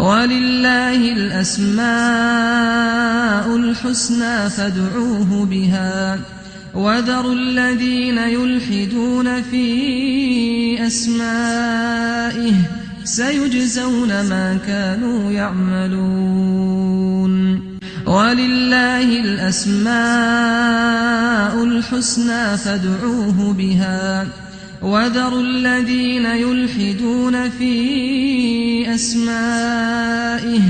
وَلِلَّهِ الْأَسْمَاءُ الْحُسْنَى فَادْعُوهُ بِهَا وَذَرُوا الَّذِينَ يُلْحِدُونَ فِي أَسْمَائِهِ سَيُجْزَوْنَ مَا كَانُوا يَعْمَلُونَ وَلِلَّهِ الْأَسْمَاءُ الْحُسْنَى فَادْعُوهُ بِهَا وَذَرُوا الَّذِينَ يُلْحِدُونَ فِي أَسْمَائِهِ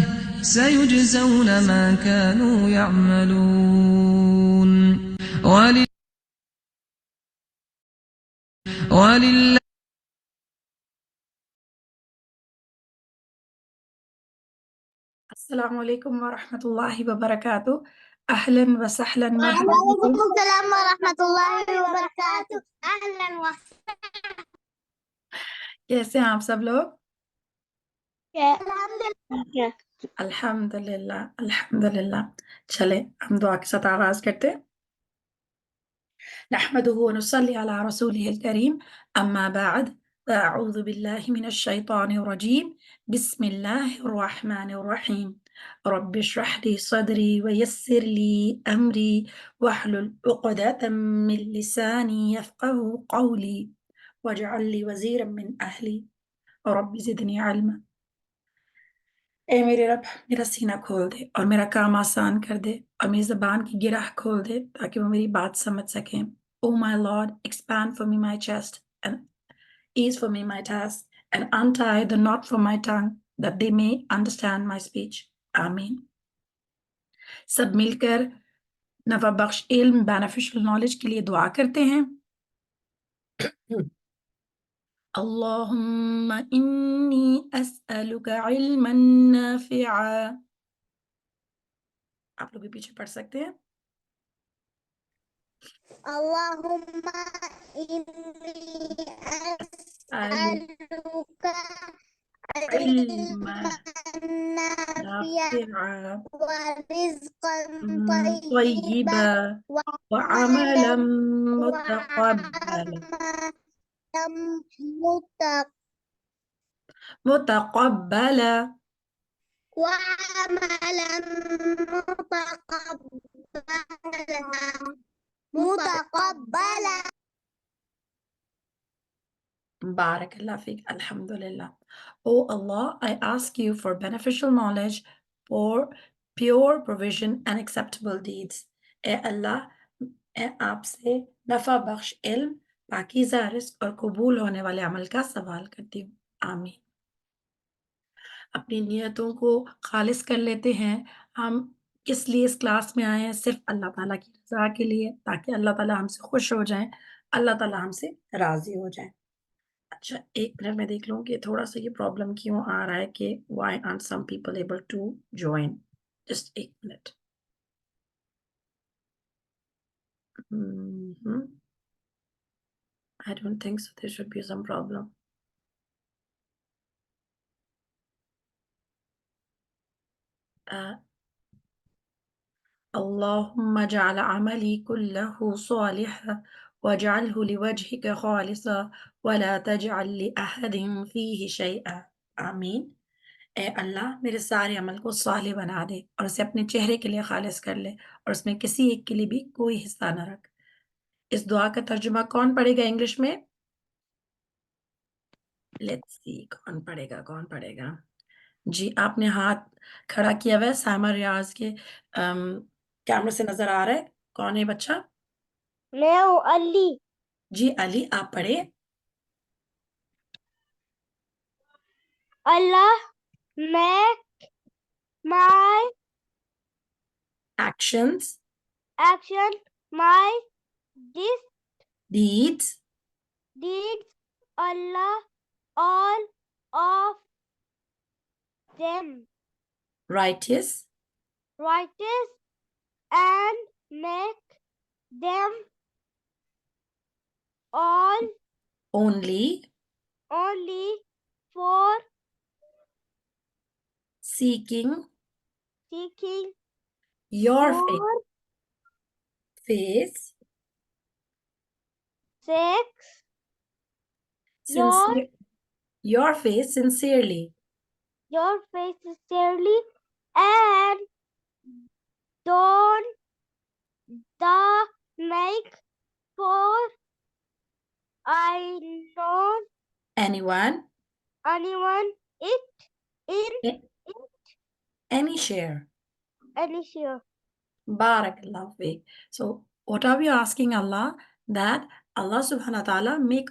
سَيُجْزَوْنَ مَا كَانُوا يَعْمَلُونَ وَلِلَّهِ السلام علیکم ورحمۃ اللہ وبرکاتہ. اہلاً و سہلاً مرحبا وعلیکم بكم. السلام ورحمۃ اللہ وبرکاتہ. اہلا وسہلا. کیسے ہیں آپ سب لوگ؟ الحمدللہ. الحمدللہ الحمدللہ. چلے ہم دعا کے ساتھ آغاز کرتے ہیں. نحمده ونصلي على رسوله الكريم. اما بعد اعوذ باللہ من الشیطان الرجیم. بسم اللہ الرحمن الرحیم. رب اشرح لي صدری ويسر لي امری واحلل عقدة من لسانی يفقهوا قولی واجعل لي وزیرا من اہلی رب زدنی علما. اے میرے رب میرا سینہ کھول دے اور میرا کام آسان کر دے اور میری زبان کی گرہ کھول دے تاکہ وہ میری بات سمجھ سکیں. Oh my Lord, expand for me my chest and ease for me my task and untie the knot from my tongue that they may understand my speech. آمین. سب مل کر نفع بخش علم beneficial knowledge کے لیے دعا کرتے ہیں. اللہم انی اسألک علما نافعا. آپ لوگ بھی پیچھے پڑھ سکتے ہیں. اللہم انی اسألک علما علما نافعا نافعا ورزقا طیبا طیبا وعملا وعملا متقبلا متقبلا متقبلا. وعملا متقبلا. بارک اللہ فیک. الحمدللہ. Oh Allah, I ask you for beneficial knowledge, for pure provision and acceptable deeds. اے اللہ میں آپ سے نفع بخش علم، پاکیزہ رزق اور قبول ہونے والے عمل کا سوال کرتی ہوں. آمین. اپنی نیتوں کو خالص کر لیتے ہیں. ہم کس لیے اس کلاس میں آئے ہیں؟ صرف اللہ تعالیٰ کی رضا کے لیے، تاکہ اللہ تعالیٰ ہم سے خوش ہو جائیں، اللہ تعالیٰ ہم سے راضی ہو جائیں. اچھا ایک منٹ میں دیکھ لوں کہ تھوڑا سا یہ پرابلم کیوں آ رہا ہے کہ why aren't some people able to join. Just ایک minute. I don't think so. There should be some problem. اللهم اجعل عملي كله صالحا واجعله لوجهك خالصا ولا تجعل لأحد فيه شيئا. آمین. اے اللہ میرے سارے عمل کو صالح بنا دے اور اسے اپنے چہرے کے لیے خالص کر لے اور اس میں کسی ایک کے لیے بھی کوئی حصہ نہ رکھ. اس دعا کا ترجمہ کون پڑھے گا انگلش میں؟ لیٹس سی کون پڑھے گا. جی آپ نے ہاتھ کھڑا کیا ہوا ہے. سائمہ ریاض کے کیمرے سے نظر آ رہا ہے. کون ہے بچہ؟ میں ہوں علی. جی علی آپ پڑھے. Allah make my Actions, action my deeds, deeds. Allah all of them righteous, righteous and make them all only for seeking seeking your your face, sakes, sincere, your face sincerely. your face sincerely and don't the make for I know anyone, anyone it in any share. any share. Barakallah feek. So what are we asking Allah? That Allah subhanahu wa ta'ala make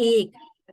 1.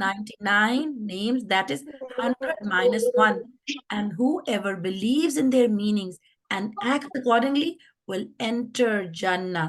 99 names, that is 100 minus 1. And whoever believes in their meanings and acts accordingly will enter Jannah.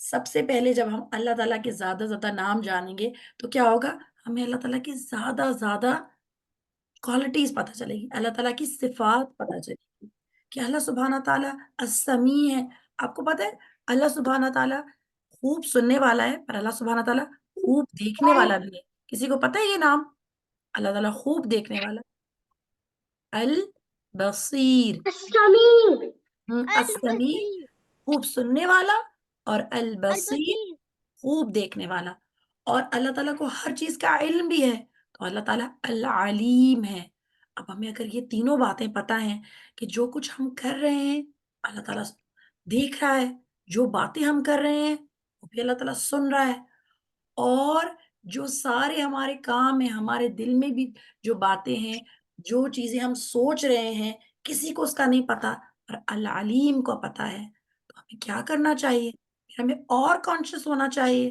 سب سے پہلے جب ہم اللہ تعالیٰ کے زیادہ زیادہ نام جانیں گے تو کیا ہوگا؟ ہمیں اللہ تعالیٰ کی زیادہ زیادہ کوالٹیز پتہ چلے گی، اللہ تعالیٰ کی صفات پتہ چلے گی کہ اللہ سبحانہ تعالیٰ السمیع ہے۔ آپ کو پتہ ہے اللہ سبحانہ تعالیٰ خوب سننے والا ہے، پر اللہ سبحانہ تعالیٰ خوب دیکھنے والا بھی ہے۔ کسی کو پتہ ہے یہ نام؟ اللہ تعالیٰ خوب دیکھنے والا، البصیر، السمیع السمیع البصیر خوب سننے والا، اور البصیر البصیر خوب دیکھنے والا۔ اور اللہ تعالیٰ کو ہر چیز کا علم بھی ہے، تو اللہ تعالیٰ العلیم ہے۔ اب ہمیں اگر یہ تینوں باتیں پتہ ہیں کہ جو کچھ ہم کر رہے ہیں اللہ تعالیٰ دیکھ رہا ہے، جو باتیں ہم کر رہے ہیں وہ بھی اللہ تعالیٰ سن رہا ہے، اور جو سارے ہمارے کام ہیں، ہمارے دل میں بھی جو باتیں ہیں، جو چیزیں ہم سوچ رہے ہیں، کسی کو اس کا نہیں پتا، پر العلیم کو پتا ہے۔ تو ہمیں کیا کرنا چاہیے؟ ہمیں اور کانشیس ہونا چاہیے،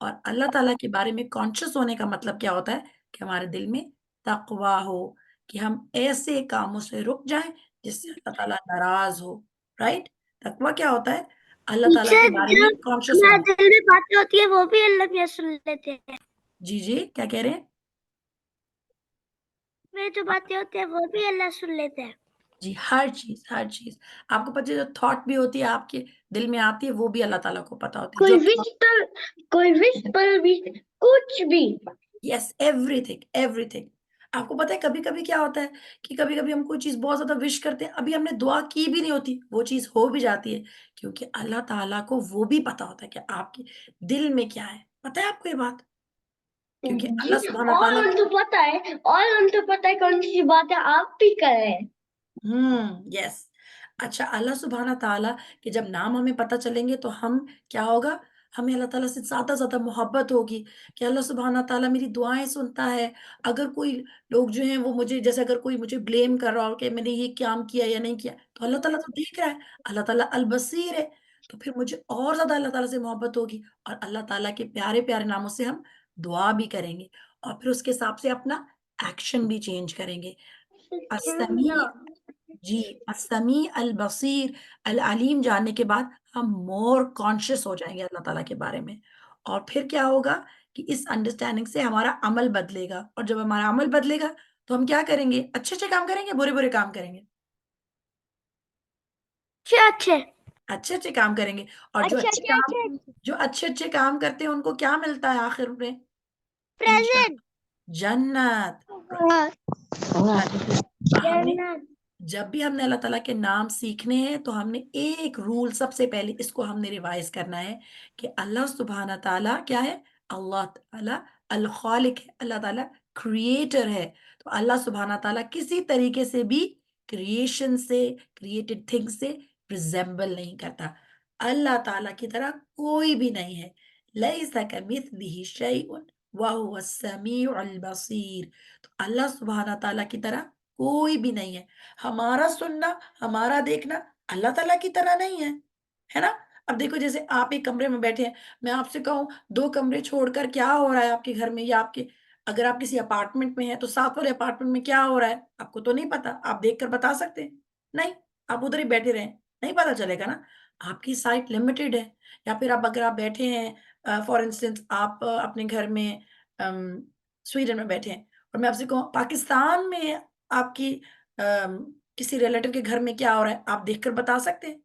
اور اللہ تعالیٰ کے بارے میں کانشیس ہونے کا مطلب کیا ہوتا ہے؟ کہ ہمارے دل میں تقویٰ ہو، کہ ہم ایسے کاموں سے رک جائیں جس سے اللہ تعالیٰ ناراض ہو، رائٹ؟ تقویٰ کیا ہوتا ہے؟ اللہ تعالیٰ کے ٹیچر بارے جو میں کانشیس ہمارے ہونا۔ دل میں باتیں ہوتی ہے وہ بھی اللہ میاں سن لیتے ہیں، جی جی، کیا کہہ رہے ہیں؟ میں جو باتیں ہوتی ہیں وہ بھی اللہ سن لیتے ہیں۔ جی، ہر چیز، ہر چیز۔ آپ کو پتہ ہے جو تھاٹ بھی ہوتی ہے آپ کے دل میں آتی ہے وہ بھی اللہ تعالیٰ کو پتہ ہوتی ہے۔ کوئی جو whisper بھی کچھ بھی۔ یس، ایوری تھنگ، ایوری تھنگ۔ آپ کو پتہ ہے کبھی کبھی کیا ہوتا ہے کہ کبھی کبھی ہم کوئی چیز بہت زیادہ وش کرتے ہیں، ابھی ہم نے دعا کی بھی نہیں ہوتی، وہ چیز ہو بھی جاتی ہے، کیونکہ اللہ تعالیٰ کو وہ بھی پتہ ہوتا ہے کہ آپ کے دل میں کیا ہے۔ پتہ ہے آپ کو یہ بات؟ کیونکہ جی، اللہ سبحانہ اور تعالیٰ ان کو پتا ہے، اور ان کو پتا ہے کون سی باتیں آپ بھی کر رہے ہیں۔ یس۔ اچھا، اللہ سبحانہ تعالیٰ کے جب نام ہمیں پتہ چلیں گے تو ہم کیا ہوگا؟ ہمیں اللہ تعالیٰ سے زیادہ زیادہ محبت ہوگی کہ اللہ سبحانہ تعالیٰ میری دعائیں سنتا ہے۔ اگر کوئی لوگ جو ہیں وہ مجھے، جیسے اگر کوئی مجھے بلیم کر رہا ہو کہ میں نے یہ کام کیا یا نہیں کیا، تو اللہ تعالیٰ تو دیکھ رہا ہے، اللہ تعالیٰ البصیر ہے، تو پھر مجھے اور زیادہ اللہ تعالیٰ سے محبت ہوگی، اور اللہ تعالیٰ کے پیارے پیارے ناموں سے ہم دعا بھی کریں گے، اور پھر اس کے حساب سے اپنا ایکشن بھی چینج کریں گے۔ السمیع، جی، السمیع البصیر العلیم جاننے کے بعد ہم مور کانشیس ہو جائیں گے اللہ تعالیٰ کے بارے میں، اور پھر کیا ہوگا کہ اس انڈرسٹینڈنگ سے ہمارا عمل بدلے گا، اور جب ہمارا عمل بدلے گا تو ہم کیا کریں گے؟ اچھے اچھے کام کریں گے، برے برے کام کریں گے؟ اچھے اچھے اچھے کام کریں گے، اور جو اچھے اچھے اچھے کام، اچھے جو اچھے اچھے کام کرتے ہیں ان کو کیا ملتا ہے آخر میں؟ پریزنٹ جنت، right۔ تو ہم نے جنت جب بھی ہم نے اللہ تعالیٰ کے نام سیکھنے ہیں تو ہم نے ایک رول سب سے پہلے اس کو ہم نے ریوائز کرنا ہے کہ اللہ سبحانہ تعالیٰ کیا ہے؟ اللہ تعالیٰ الخالق ہے، اللہ تعالیٰ کریٹر ہے، تو اللہ سبحانہ تعالیٰ کسی طریقے سے بھی کریشن سے، کریٹڈ تھنگ سے ریزمبل نہیں کرتا۔ اللہ تعالیٰ کی طرح کوئی بھی نہیں ہے، لیس کمثلہ شیء وہو السمیع البصیر۔ تو اللہ سبحانہ تعالیٰ کی طرح کوئی بھی نہیں ہے۔ ہمارا سننا، ہمارا دیکھنا اللہ تعالیٰ کی طرح نہیں ہے نا؟ اب دیکھو جیسے آپ ایک کمرے میں بیٹھے ہیں، میں آپ سے کہوں 2 کمرے چھوڑ کر کیا ہو رہا ہے آپ کے گھر میں، یا آپ کے، اگر آپ کسی اپارٹمنٹ میں ہیں تو ساتھ والے اپارٹمنٹ میں کیا ہو رہا ہے آپ کو تو نہیں پتا، آپ دیکھ کر بتا سکتے ہیں؟ نہیں، آپ ادھر ہی بیٹھے رہیں، نہیں پتا چلے گا نا، آپ کی سائٹ لمیٹڈ ہے۔ یا پھر آپ اگر آپ بیٹھے ہیں فار انسٹنس آپ اپنے گھر میں سویڈن میں بیٹھے ہیں، اور میں آپ سے کہوں پاکستان میں آپ کی کسی ریلیٹو کے گھر میں کیا ہو رہا ہے آپ دیکھ کر بتا سکتے ہیں؟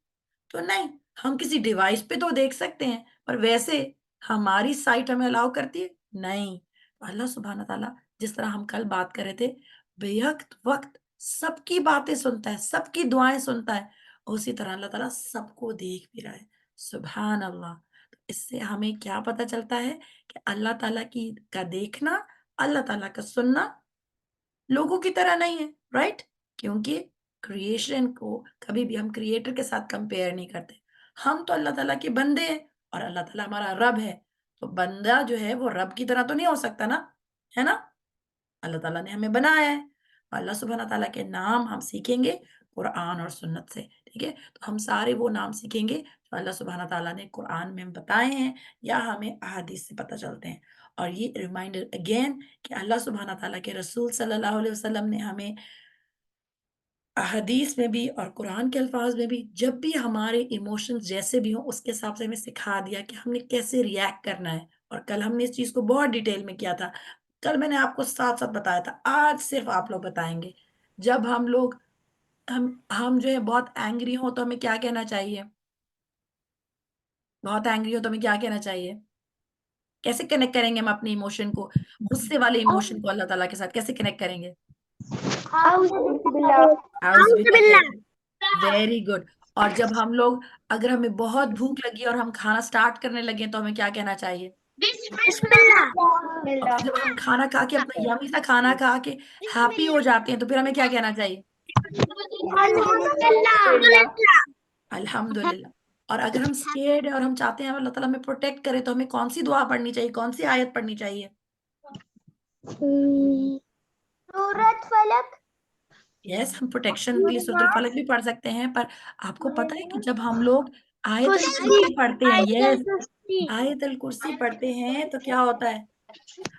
تو نہیں، ہم کسی ڈیوائس پہ تو دیکھ سکتے ہیں، پر ویسے ہماری سائٹ ہمیں الاؤ کرتی ہے؟ نہیں۔ اللہ سبحانہ تعالیٰ جس طرح ہم کل بات کر رہے تھے، بیک وقت سب کی باتیں سنتا ہے، سب کی دعائیں سنتا ہے، اسی طرح اللہ تعالیٰ سب کو دیکھ بھی رہا ہے۔ سبحان اللہ۔ تو اس سے ہمیں کیا پتہ چلتا ہے کہ اللہ تعالیٰ کی کا دیکھنا، اللہ تعالیٰ کا سننا لوگوں کی طرح نہیں ہے، رائٹ؟ کیونکہ کریشن کو کبھی بھی ہم کریٹر کے ساتھ کمپیئر نہیں کرتے۔ ہم تو اللہ تعالیٰ کے بندے ہیں، اور اللہ تعالیٰ ہمارا رب ہے، تو بندہ جو ہے وہ رب کی طرح تو نہیں ہو سکتا نا، ہے نا؟ اللہ تعالیٰ نے ہمیں بنایا ہے، اللہ سبحانہ تعالیٰ کے نام ہم سیکھیں گے قرآن اور سنت سے، ٹھیک ہے؟ تو ہم سارے وہ نام سیکھیں گے جو اللہ سبحانہ تعالیٰ نے قرآن میں بتائے ہیں یا ہمیں احادیث سے پتہ چلتے ہیں۔ اور یہ ریمائنڈر اگین کہ اللہ سبحانہ تعالیٰ کے رسول صلی اللہ علیہ وسلم نے ہمیں حدیث میں بھی اور قرآن کے الفاظ میں بھی جب بھی ہمارے ایموشنز جیسے بھی ہوں اس کے حساب سے ہمیں سکھا دیا کہ ہم نے کیسے ریئیکٹ کرنا ہے. اور کل ہم نے اس چیز کو بہت ڈیٹیل میں کیا تھا. کل میں نے آپ کو ساتھ ساتھ بتایا تھا, آج صرف آپ لوگ بتائیں گے. جب ہم لوگ ہم جو ہے بہت اینگری ہوں تو ہمیں کیا کہنا چاہیے؟ بہت اینگری ہو تو ہمیں کیا کہنا چاہیے؟ کیسے کنیکٹ کریں گے ہم اپنے ایموشن کو, غصے والے ایموشن کو اللہ تعالیٰ کے ساتھ کیسے کنیکٹ کریں گے؟ Very good. اور جب ہم لوگ اگر ہمیں بہت بھوک لگی اور ہم کھانا سٹارٹ کرنے لگے تو ہمیں کیا کہنا چاہیے؟ اور جب ہم کھانا کھا کے اپنا یمی سا کھانا کھا کے ہیپی ہو جاتے ہیں تو پھر ہمیں کیا کہنا چاہیے؟ الحمدللہ. اور اگر ہم سکیئرڈ ہیں اور ہم چاہتے ہیں اللہ تعالیٰ ہمیں پروٹیکٹ کرے تو ہمیں کون سی دعا پڑھنی چاہیے, کون سی آیت پڑھنی چاہیے؟ سورۃ فلق. یس, ہم پروٹیکشن کے لیے سورۃ الفلق بھی پڑھ سکتے ہیں. پر آپ کو پتہ ہے کہ جب ہم لوگ آیت الکرسی پڑھتے ہیں, یس آیت الکرسی پڑھتے ہیں تو کیا ہوتا ہے؟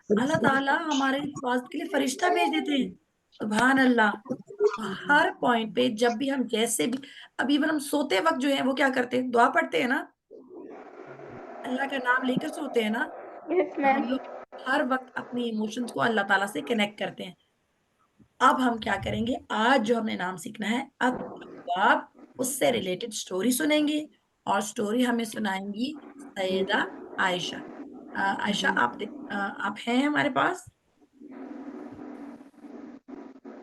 اللہ تعالیٰ ہمارے حفاظت کے لیے فرشتہ بھیج دیتے ہیں. سبحان اللہ. ہر پوائنٹ پہ جب بھی ہم جیسے بھی اب ایون ہم سوتے وقت جو ہے وہ کیا کرتے ہیں؟ دعا پڑھتے ہیں نا, اللہ کا نام لے کر سوتے ہیں نا. ہم لوگ ہر وقت اپنی ایموشنز کو اللہ تعالیٰ سے کنیکٹ کرتے ہیں. اب ہم کیا کریں گے, آج جو ہم نے نام سیکھنا ہے التواب, اس سے ریلیٹڈ سٹوری سنیں گے. اور سٹوری ہمیں سنائیں گی سیدہ عائشہ. عائشہ آپ ہیں ہمارے پاس؟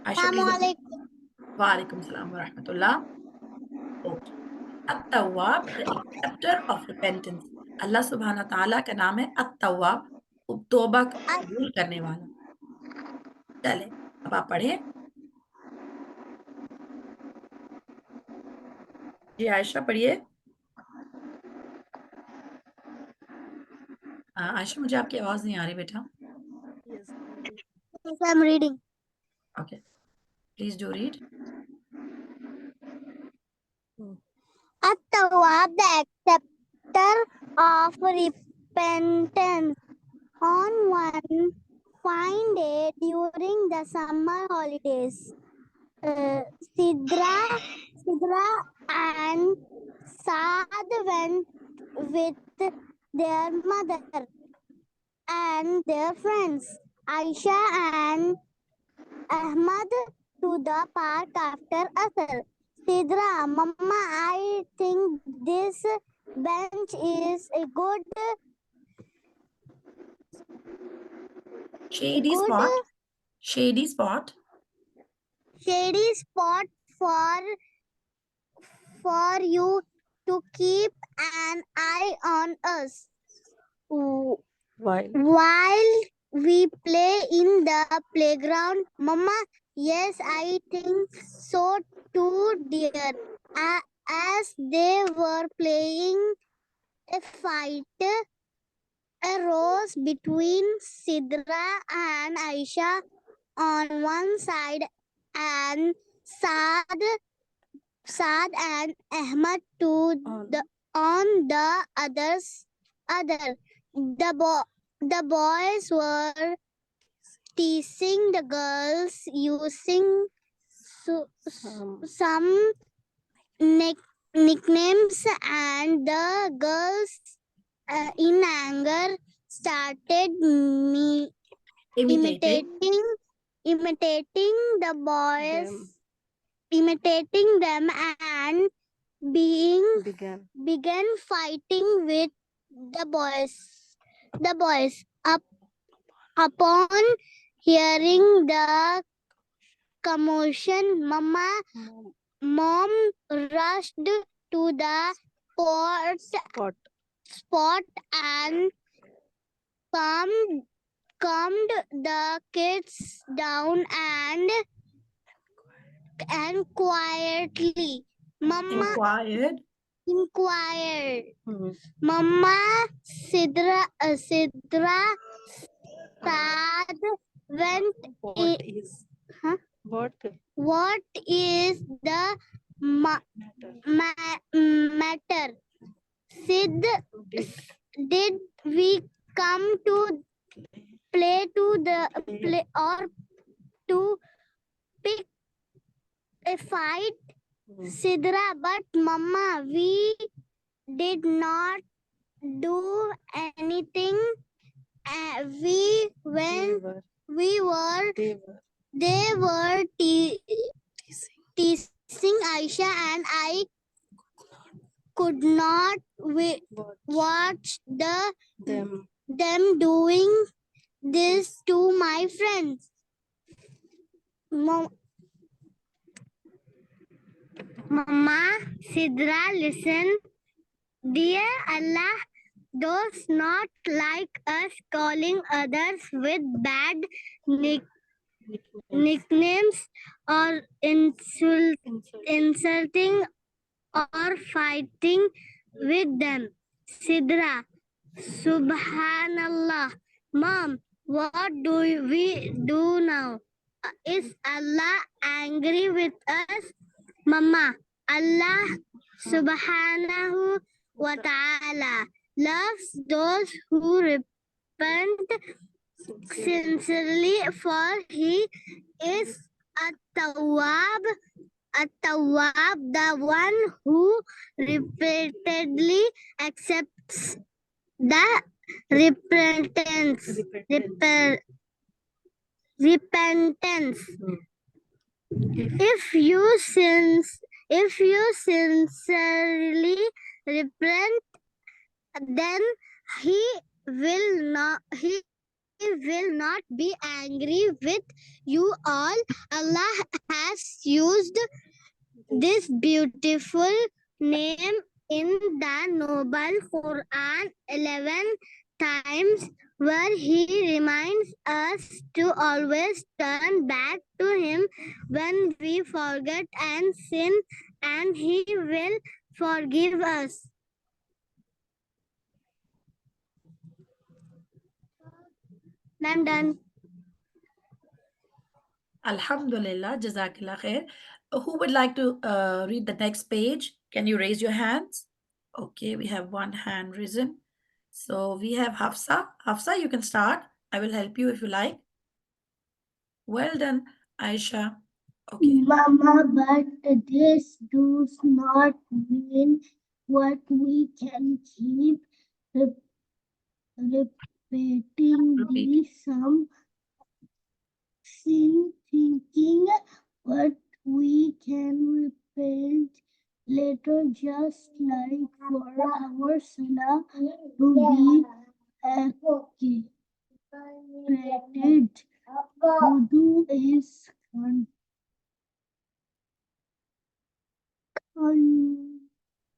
عائشہ پلیز. وعلیکم السلام ورحمۃ اللہ. اوکے. التواب, the acceptor of repentance. اللہ سبحانہ تعالیٰ کا نام ہے التواب, توبہ قبول کرنے والا. چلے اب آپ پڑھیں. جی عائشہ پڑھیے. عائشہ مجھے آپ کی آواز نہیں آ رہی بیٹا. I'm reading. Okay, please do read. At-Tawwab, the acceptor of repentance. On one fine day during the summer holidays, Sidra and Saad went with their mother and their friends, Aisha and Ahmad, to the park after Asr. Sidra, Mama, I think this bench is a good shady spot for you to keep an eye on us while we play in the playground. Mama, yes, I think so too, dear. As they were playing, a fight arose between Sidra and Aisha on one side and Saad and Ahmad on the other. The boys were teasing the girls using some nicknames, and the girls in anger started imitating the boys, imitating them, and began fighting with the boys. Upon hearing the commotion, Mom rushed to the spot and calmed the kids down and quietly. Inquired. Mama, Sidra, Saad went. What is the matter? Sid, did we come to play or to pick fight, Sidra, but Mama, we did not do anything. They were teasing Aisha, and I could not watch them doing this to my friends. Mama, Sidra, listen. Dear Allah does not like us calling others with bad nicknames or insulting or fighting with them. Sidra, Subhanallah. Mom, what do we do now? Is Allah angry with us? Mama, Allah Subhanahu wa ta'ala loves those who repent sincerely, for He is At-Tawwab, the one who repeatedly accepts the repentance. If you sincerely repent, then He will not be angry with you all. Allah has used this beautiful name in the noble Quran 11 times, where He reminds us to always turn back to Him when we forget and sin, and He will forgive us. I'm done. Alhamdulillah, Jazakallah khair. Who would like to read the next page? Can you raise your hands? Okay, we have one hand risen. So we have Hafsa. Hafsa, you can start. I will help you if you like. Well done, Aisha. Okay. Mama, but this does not mean what we can keep repeating the same sin, thinking what we can repent later, just like for our salah to be activated. Wudu is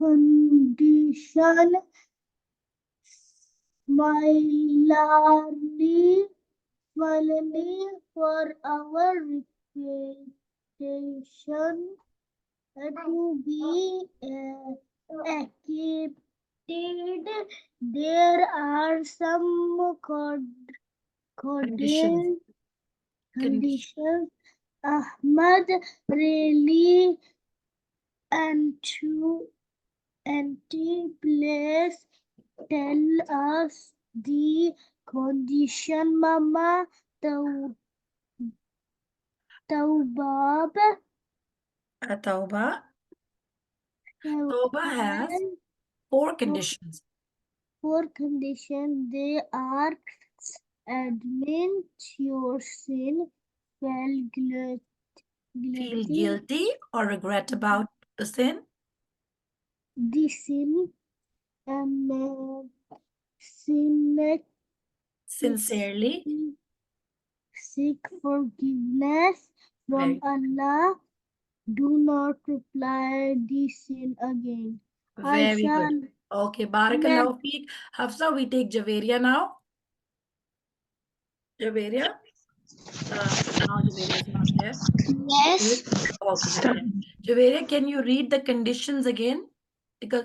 condition similarly for our reputation to be accepted. There are some conditions. Ahmad really please tell us the condition, Mama. Tawbah has 4 conditions. 4 conditions. They are: admit your sin, feel guilty or regret about the sin, the sin, sincerely seek forgiveness from Allah, do not reply the sin again. Very good. Okay, Barakallahu feek. Hafsa, we take Javeria now. Javeria? Now Javeria is not there. Yes. Okay. Javeria, can you read the conditions again? Because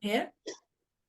here.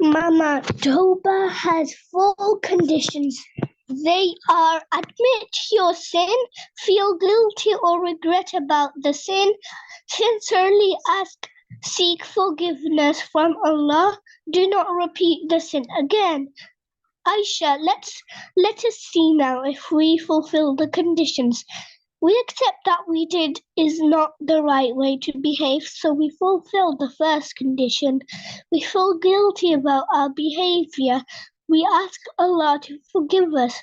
Mama, Tawbah has 4 conditions. they are admit your sin, feel guilty or regret about the sin, sincerely ask, seek forgiveness from Allah, do not repeat the sin again. Aisha, let us see now if we fulfill the conditions. We accept that we did is not the right way to behave, so we fulfill the first condition. We feel guilty about our behavior. We ask Allah to forgive us.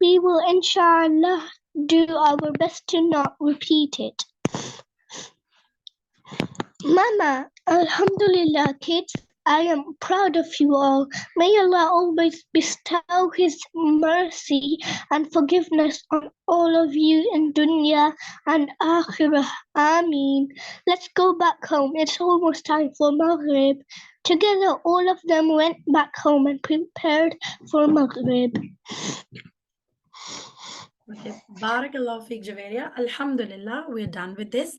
We will inshallah do our best to not repeat it. Mama, Alhamdulillah, kids, I am proud of you all. May Allah always bestow His mercy and forgiveness on all of you in dunya and akhirah. Ameen. Let's go back home. It's almost time for Maghrib. Together, all of them went back home and prepared for Maghrib. Okay. Barakallahu feek Javeria. Alhamdulillah, we're done with this.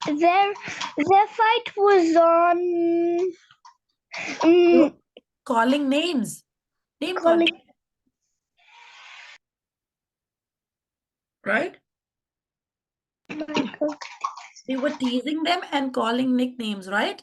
Their fight was on Calling names, name calling, right? They were teasing them and calling nicknames, right?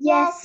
Yes.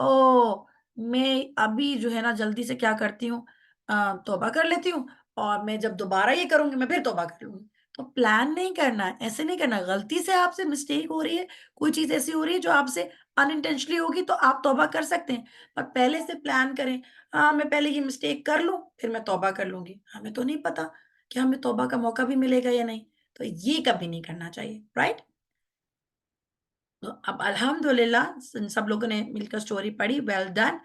او میں ابھی جو ہے نا جلدی سے کیا کرتی ہوں، توبہ کر لیتی ہوں اور میں جب دوبارہ یہ کروں گی میں پھر توبہ کر لوں گی۔ تو پلان نہیں کرنا ہے، ایسے نہیں کرنا، غلطی سے آپ سے مسٹیک ہو رہی ہے، کوئی چیز ایسی ہو رہی ہے جو آپ سے انانٹینشنلی ہوگی تو آپ توبہ کر سکتے ہیں، پر پہلے سے پلان کریں، ہاں میں پہلے یہ مسٹیک کر لوں پھر میں توبہ کر لوں گی، ہمیں تو نہیں پتا کہ ہمیں توبہ کا موقع بھی ملے گا یا نہیں، تو یہ کبھی نہیں کرنا چاہیے، رائٹ؟ تو اب الحمدللہ سب لوگوں نے مل کر اسٹوری پڑھی، ویل ڈن۔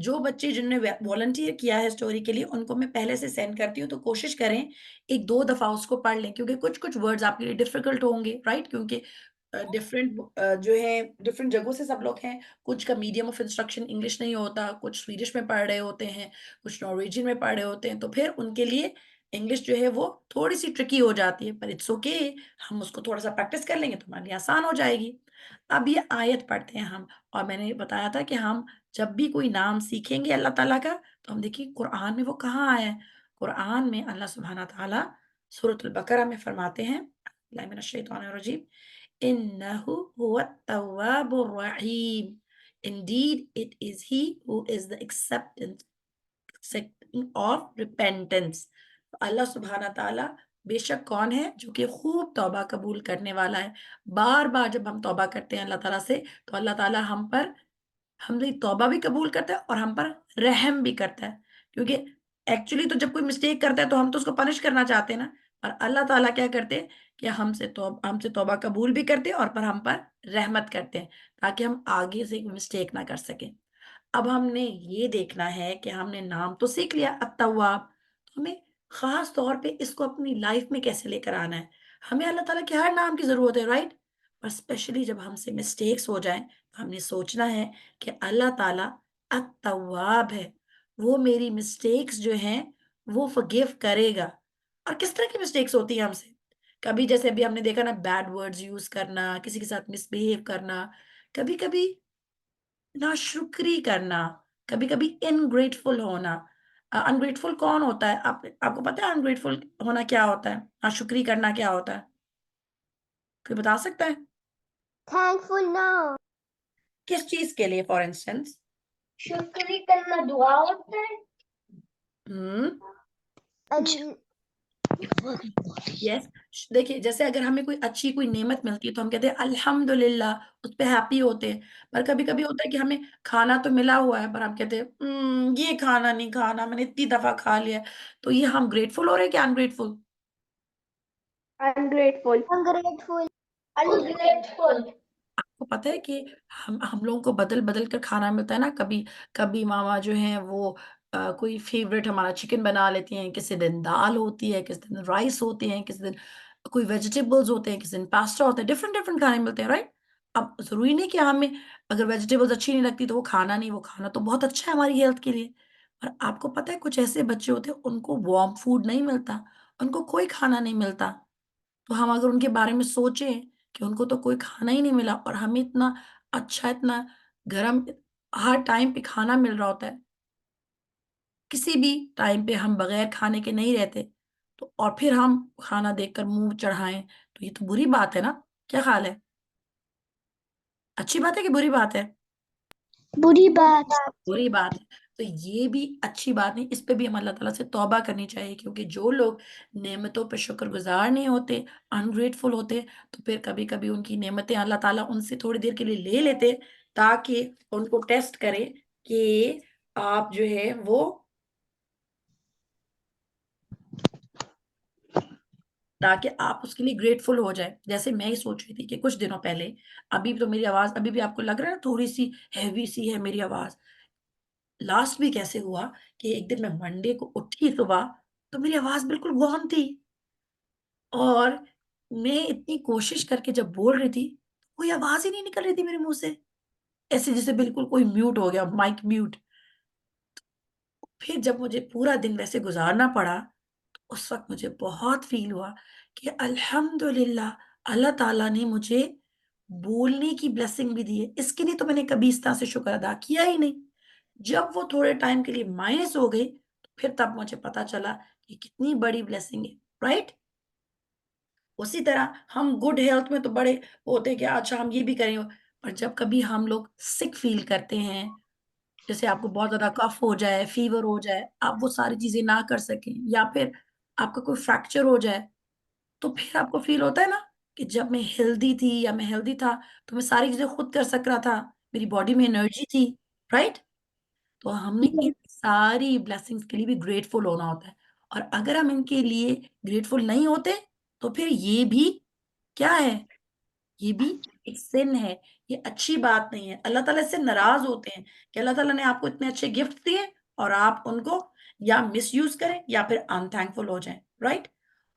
جو بچے جن نے والنٹیئر کیا ہے اسٹوری کے لیے ان کو میں پہلے سے سینڈ کرتی ہوں، تو کوشش کریں ایک دو دفعہ اس کو پڑھ لیں، کیونکہ کچھ کچھ ورڈز آپ کے لیے ڈیفیکلٹ ہوں گے، رائٹ؟ کیونکہ ڈفرینٹ جو ہے ڈفرینٹ جگہوں سے سب لوگ ہیں، کچھ کا میڈیم آف انسٹرکشن انگلش نہیں ہوتا، کچھ سویڈش میں پڑھ رہے ہوتے ہیں، کچھ نارویجین میں پڑھ رہے ہوتے ہیں، تو پھر ان کے لیے انگلش جو ہے وہ تھوڑی سی ٹرکی ہو جاتی ہے، پر اٹس اوکے، ہم اس کو تھوڑا سا پریکٹس کر لیں گے تو ہمارے لیے آسان ہو جائے گی۔ اب یہ آیت پڑھتے ہیں ہم، اور میں نے بتایا تھا کہ ہم جب بھی کوئی نام سیکھیں گے اللہ تعالیٰ کا تو ہم دیکھیں قرآن میں وہ کہاں آیا ہے۔ قرآن میں اللہ سبحانہ تعالیٰ سورۃ البقرہ میں فرماتے ہیں، اللہ من الشیطان الرجیم، إِنَّهُ هُوَ التَّوَّابُ الرَّحِيمُ. Indeed, it is He who is the accepting of repentance. اللہ سبحانہ تعالیٰ بے شک کون ہے جو کہ خوب توبہ قبول کرنے والا ہے۔ بار بار جب ہم توبہ کرتے ہیں اللہ تعالیٰ سے تو اللہ تعالیٰ ہماری توبہ بھی قبول کرتا ہے اور ہم پر رحم بھی کرتا ہے، کیونکہ ایکچولی تو جب کوئی مسٹیک کرتا ہے تو ہم تو اس کو پنش کرنا چاہتے ہیں نا، اور اللہ تعالیٰ کیا کرتے ہیں کہ ہم سے توبہ قبول بھی کرتے ہیں اور پر ہم پر رحمت کرتے ہیں تاکہ ہم آگے سے مسٹیک نہ کر سکیں۔ اب ہم نے یہ دیکھنا ہے کہ ہم نے نام تو سیکھ لیا التواب، تو ہمیں خاص طور پہ اس کو اپنی لائف میں کیسے لے کر آنا ہے۔ ہمیں اللہ تعالیٰ کے ہر نام کی ضرورت ہے، رائٹ؟ اور اسپیشلی جب ہم سے مسٹیکس ہو جائیں تو ہم نے سوچنا ہے کہ اللہ تعالیٰ التواب ہے، وہ میری مسٹیکس جو ہیں وہ forgive کرے گا۔ اور کس طرح کی مسٹیکس ہوتی ہیں ہم سے؟ کبھی جیسے ابھی ہم نے دیکھا نا بیڈ ورڈز یوز کرنا، کسی کے ساتھ مس بہیو کرنا، کبھی کبھی ناشکری کرنا، کبھی کبھی انگریٹفل ہونا۔ انگریٹفل کون ہوتا ہے؟ آپ کو پتا ہے انگریٹفل ہونا کیا ہوتا ہے؟ ناشکری کرنا کیا ہوتا ہے؟ کوئی بتا سکتا ہے؟ Thankful no. کس چیز کے لیے فار انسٹنس؟ شکری کرنا دعا ہوتا ہے۔ یس، دیکھیے جیسے اگر ہمیں کوئی اچھی کوئی نعمت ملتی ہے تو ہم کہتے ہیں الحمدللہ، اس پہ ہیپی ہوتے ہیں۔ پر کبھی کبھی ہوتا ہے کہ ہمیں کھانا تو ملا ہوا ہے پر ہم کہتے ہیں یہ کھانا نہیں کھانا، میں نے اتنی دفعہ کھا لیا ہے۔ تو یہ ہم گریٹفل ہو رہے ہیں کہ انگریٹفل؟ Ungrateful. Ungrateful. Ungrateful. آپ کو پتہ ہے کہ ہم لوگوں کو بدل بدل کر کھانا ملتا ہے نا، کبھی کبھی ماما جو ہیں وہ کوئی فیوریٹ ہمارا چکن بنا لیتی ہیں، کسی دن دال ہوتی ہے، کسی دن رائس ہوتے ہیں، کسی دن کوئی ویجیٹیبلز ہوتے ہیں، کسی دن پاستا ہوتا ہے، ڈفرینٹ ڈفرینٹ کھانے ملتے ہیں، رائٹ؟ اب ضروری نہیں کہ ہمیں اگر ویجیٹیبلز اچھی نہیں لگتی تو وہ کھانا نہیں، وہ کھانا تو بہت اچھا ہے ہماری ہیلتھ کے لیے۔ اور آپ کو پتہ ہے کچھ ایسے بچے ہوتے ہیں ان کو وارم فوڈ نہیں ملتا، ان کو کوئی کھانا نہیں ملتا، تو ہم اگر ان کے بارے میں سوچیں کہ ان کو تو کوئی کھانا ہی نہیں ملا اور ہمیں اتنا اچھا، اتنا گرم ہر ٹائم پہ کھانا مل رہا ہوتا ہے، کسی بھی ٹائم پہ ہم بغیر کھانے کے نہیں رہتے، تو اور پھر ہم کھانا دیکھ کر منہ چڑھائیں تو یہ تو بری بات ہے نا؟ کیا خیال ہے؟ اچھی بات ہے کہ بری بات ہے؟ بری بات۔ بری بات ہے۔ تو یہ بھی اچھی بات نہیں، اس پہ بھی ہم اللہ تعالیٰ سے توبہ کرنی چاہیے، کیونکہ جو لوگ نعمتوں پہ شکر گزار نہیں ہوتے، انگریٹفل ہوتے، تو پھر کبھی کبھی ان کی نعمتیں اللہ تعالیٰ ان سے تھوڑی دیر کے لیے لے لیتے تاکہ ان کو ٹیسٹ کرے کہ آپ جو ہے وہ تاکہ آپ اس کے لیے گریٹفل ہو جائے۔ جیسے میں ہی سوچ رہی تھی کہ کچھ دنوں پہلے، ابھی تو میری آواز ابھی بھی آپ کو لگ رہا ہے نا تھوڑی سی ہیوی سی ہے میری آواز۔ لاسٹ ویک ایسے ہوا کہ ایک دن میں منڈے کو اٹھی صبح تو میری آواز بالکل گون تھی، اور میں اتنی کوشش کر کے جب بول رہی تھی کوئی آواز ہی نہیں نکل رہی تھی میرے منہ سے، ایسے جیسے بالکل کوئی میوٹ ہو گیا، مائک میوٹ۔ پھر جب مجھے پورا دن ویسے گزارنا پڑا تو اس وقت مجھے بہت فیل ہوا کہ الحمدللہ اللہ تعالیٰ نے مجھے بولنے کی بلیسنگ بھی دی ہے، اس کے لیے تو میں نے کبھی اس طرح سے شکر ادا کیا ہی نہیں۔ جب وہ تھوڑے ٹائم کے لیے مائنس ہو گئی تو پھر تب مجھے پتا چلا کہ کتنی بڑی بلیسنگ ہے، رائٹ؟ اسی طرح ہم گڈ ہیلتھ میں تو بڑے ہوتے ہیں کہ اچھا ہم یہ بھی کریں، اور جب کبھی ہم لوگ سک فیل کرتے ہیں جیسے آپ کو بہت زیادہ کف ہو جائے، فیور ہو جائے، آپ وہ ساری چیزیں نہ کر سکیں، یا پھر آپ کا کوئی فریکچر ہو جائے، تو پھر آپ کو فیل ہوتا ہے نا کہ جب میں ہیلدی تھی یا میں ہیلدی تھا تو میں ساری چیزیں خود کر سک رہا تھا، میری باڈی میں انرجی تھی، رائٹ؟ تو ہم نے ان ساری بلیسنگز کے لیے بھی گریٹفل ہونا ہوتا ہے، اور اگر ہم ان کے لیے گریٹفل نہیں ہوتے تو پھر یہ بھی کیا ہے؟ یہ بھی ایک سن ہے، یہ اچھی بات نہیں ہے۔ اللہ تعالیٰ اس سے ناراض ہوتے ہیں کہ اللہ تعالیٰ نے آپ کو اتنے اچھے گفٹ دیے اور آپ ان کو یا مس یوز کریں یا پھر ان تھینکفل ہو جائیں، رائٹ؟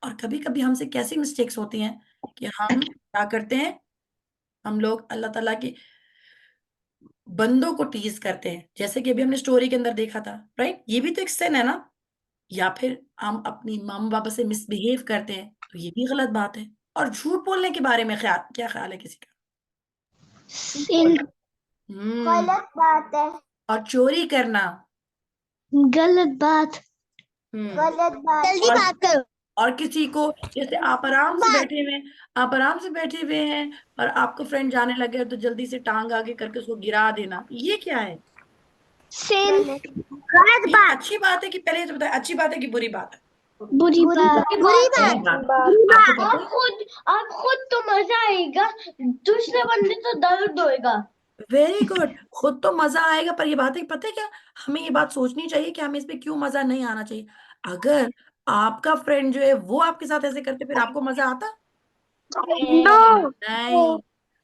اور کبھی کبھی ہم سے کیسی مسٹیکس ہوتی ہیں کہ ہم کیا کرتے ہیں، ہم لوگ اللہ تعالیٰ کے بندوں کو ٹیز کرتے ہیں، جیسے کہ ابھی ہم نے اسٹوری کے اندر دیکھا تھا، رائٹ؟ یہ بھی تو ایک سن ہے نا؟ یا پھر ہم اپنی ماں باپ سے مس بہیو کرتے ہیں تو یہ بھی غلط بات ہے۔ اور جھوٹ بولنے کے بارے میں کیا خیال ہے کسی کا؟ sin غلط بات ہے، اور چوری کرنا، غلط بات، ہم، غلط بات، جلدی اور بات کرو، اور کسی کو جیسے آپ آرام سے بیٹھے ہوئے ہیں، آپ آرام سے بیٹھے ہوئے ہیں اور آپ کو فرینڈ جانے لگے تو جلدی سے ٹانگ آگے کر کے اس کو گرا دینا، یہ کیا ہے؟ sin غلط یہ بات، اچھی بات ہے کہ پہلے یہ تو بتائیں اچھی بات ہے کہ بری بات ہے؟ بری بات، بری بری بات، بات۔ آپ کو پتہ ہے؟ آپ خود تو مزہ آئے گا، دوسرے بندے تو درد ہوئے گا۔ ویری گڈ، خود تو مزہ آئے گا، پر یہ بات ہے پتہ ہے کیا، ہمیں یہ بات سوچنی چاہیے کہ ہمیں اس پہ کیوں مزہ نہیں آنا چاہیے۔ اگر آپ کا فرینڈ جو ہے وہ آپ کے ساتھ ایسے کرتے پھر آپ کو مزہ آتا؟ نہیں۔